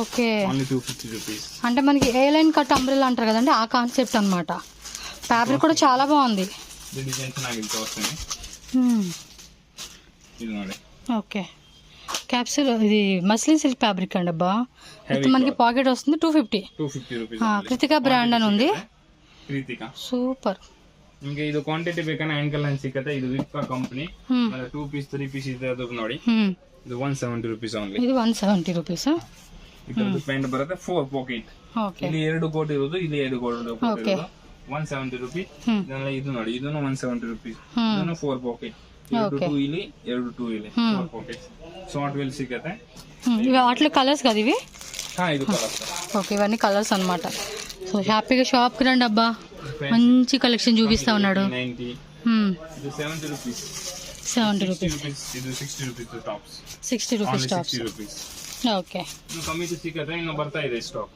Okay only 250 rupees. అంటే మనకి ఏ లైన్ కట్ అంబ్రెల్లా అంటారు కదండి, ఆ కాన్సెప్ట్ అన్నమాట. ఫ్యాబ్రిక్ కూడా చాలా బాగుంది. ఇది డిజైన్స్ నాకు ఇంత వస్తుంది. ఇది ನೋಡಿ. ఓకే క్యాప్సూల్ ఇది మస్లిన్ సిల్క్ ఫ్యాబ్రిక్ అండి అబ్బా. ఇది మనకి పాకెట్ వస్తుంది 250 రూపీస్. కృతికా బ్రాండ్ అని ఉంది. ಕೃತಿಕಾ ಸೂಪರ್. ನಿಮಗೆ ಇದು ಕ್ವಾಂಟಿಟಿ ಬೇಕಂದ್ರೆ ಆಂಕಲ್ ಲೈನ್ ಸಿಕ್ಕತ್ತೆ. ಇದು ವಿಪ್ಕಾ ಕಂಪನಿ. ಮತ್ತೆ 2 ಪೀಸ್ 3 ಪೀಸ್ ಇದೆ, ಅದು ನೋಡಿ. ಇದು 170 ರೂಪೀಸ್ ಓನ್ಲಿ. ಇದು 170 ರೂಪೀಸ್. ಇದರದ್ದು ಪ್ಯಾಂಟ್ ಬರುತ್ತೆ 4 ಪಾಕೆಟ್. ಓಕೆ ಇಲ್ಲಿ 2 ಕೋಟ್ ಇರೋದು, ಇಲ್ಲಿ 2 ಕೋಟ್ ಇರೋದು. 170 ರೂಪೀಸ್. ಇದನ್ನ ಇದು ನೋಡಿ, ಇದನ್ನು 170 ರೂಪೀಸ್. ಇದನ್ನು 4 ಪಾಕೆಟ್. 2 ಇಲ್ಲಿ 2 ಇಲ್ಲಿ 4 ಪಾಕೆಟ್. ಶಾರ್ಟ್ ವೇಲ್ ಸಿಕ್ಕತ್ತೆ. ఇవి వాటిలో కలర్స్ కదా ఇవి. ಇದು ಕಲರ್ಸ್. ఓకే ఇవన్నీ కలర్స్ అన్నమాట. సో హ్యాపీగా షాప్కి రండి అబ్బా, మంచి కలెక్షన్ చూపిస్తా ఉన్నాడు. 90. ಇದು 70 ರೂಪೀಸ್. 70 ರೂಪೀಸ್. ಇದು 60 rupees tops. 60 rupees tops. 60 rupees. Okay ಇನ್ನು ಕಮ್ಮಿ ಸಿಕ್ಕತ್ತೆ. ಇನ್ನು ಬರ್ತಾ ಇದೆ ಸ್ಟಾಕ್.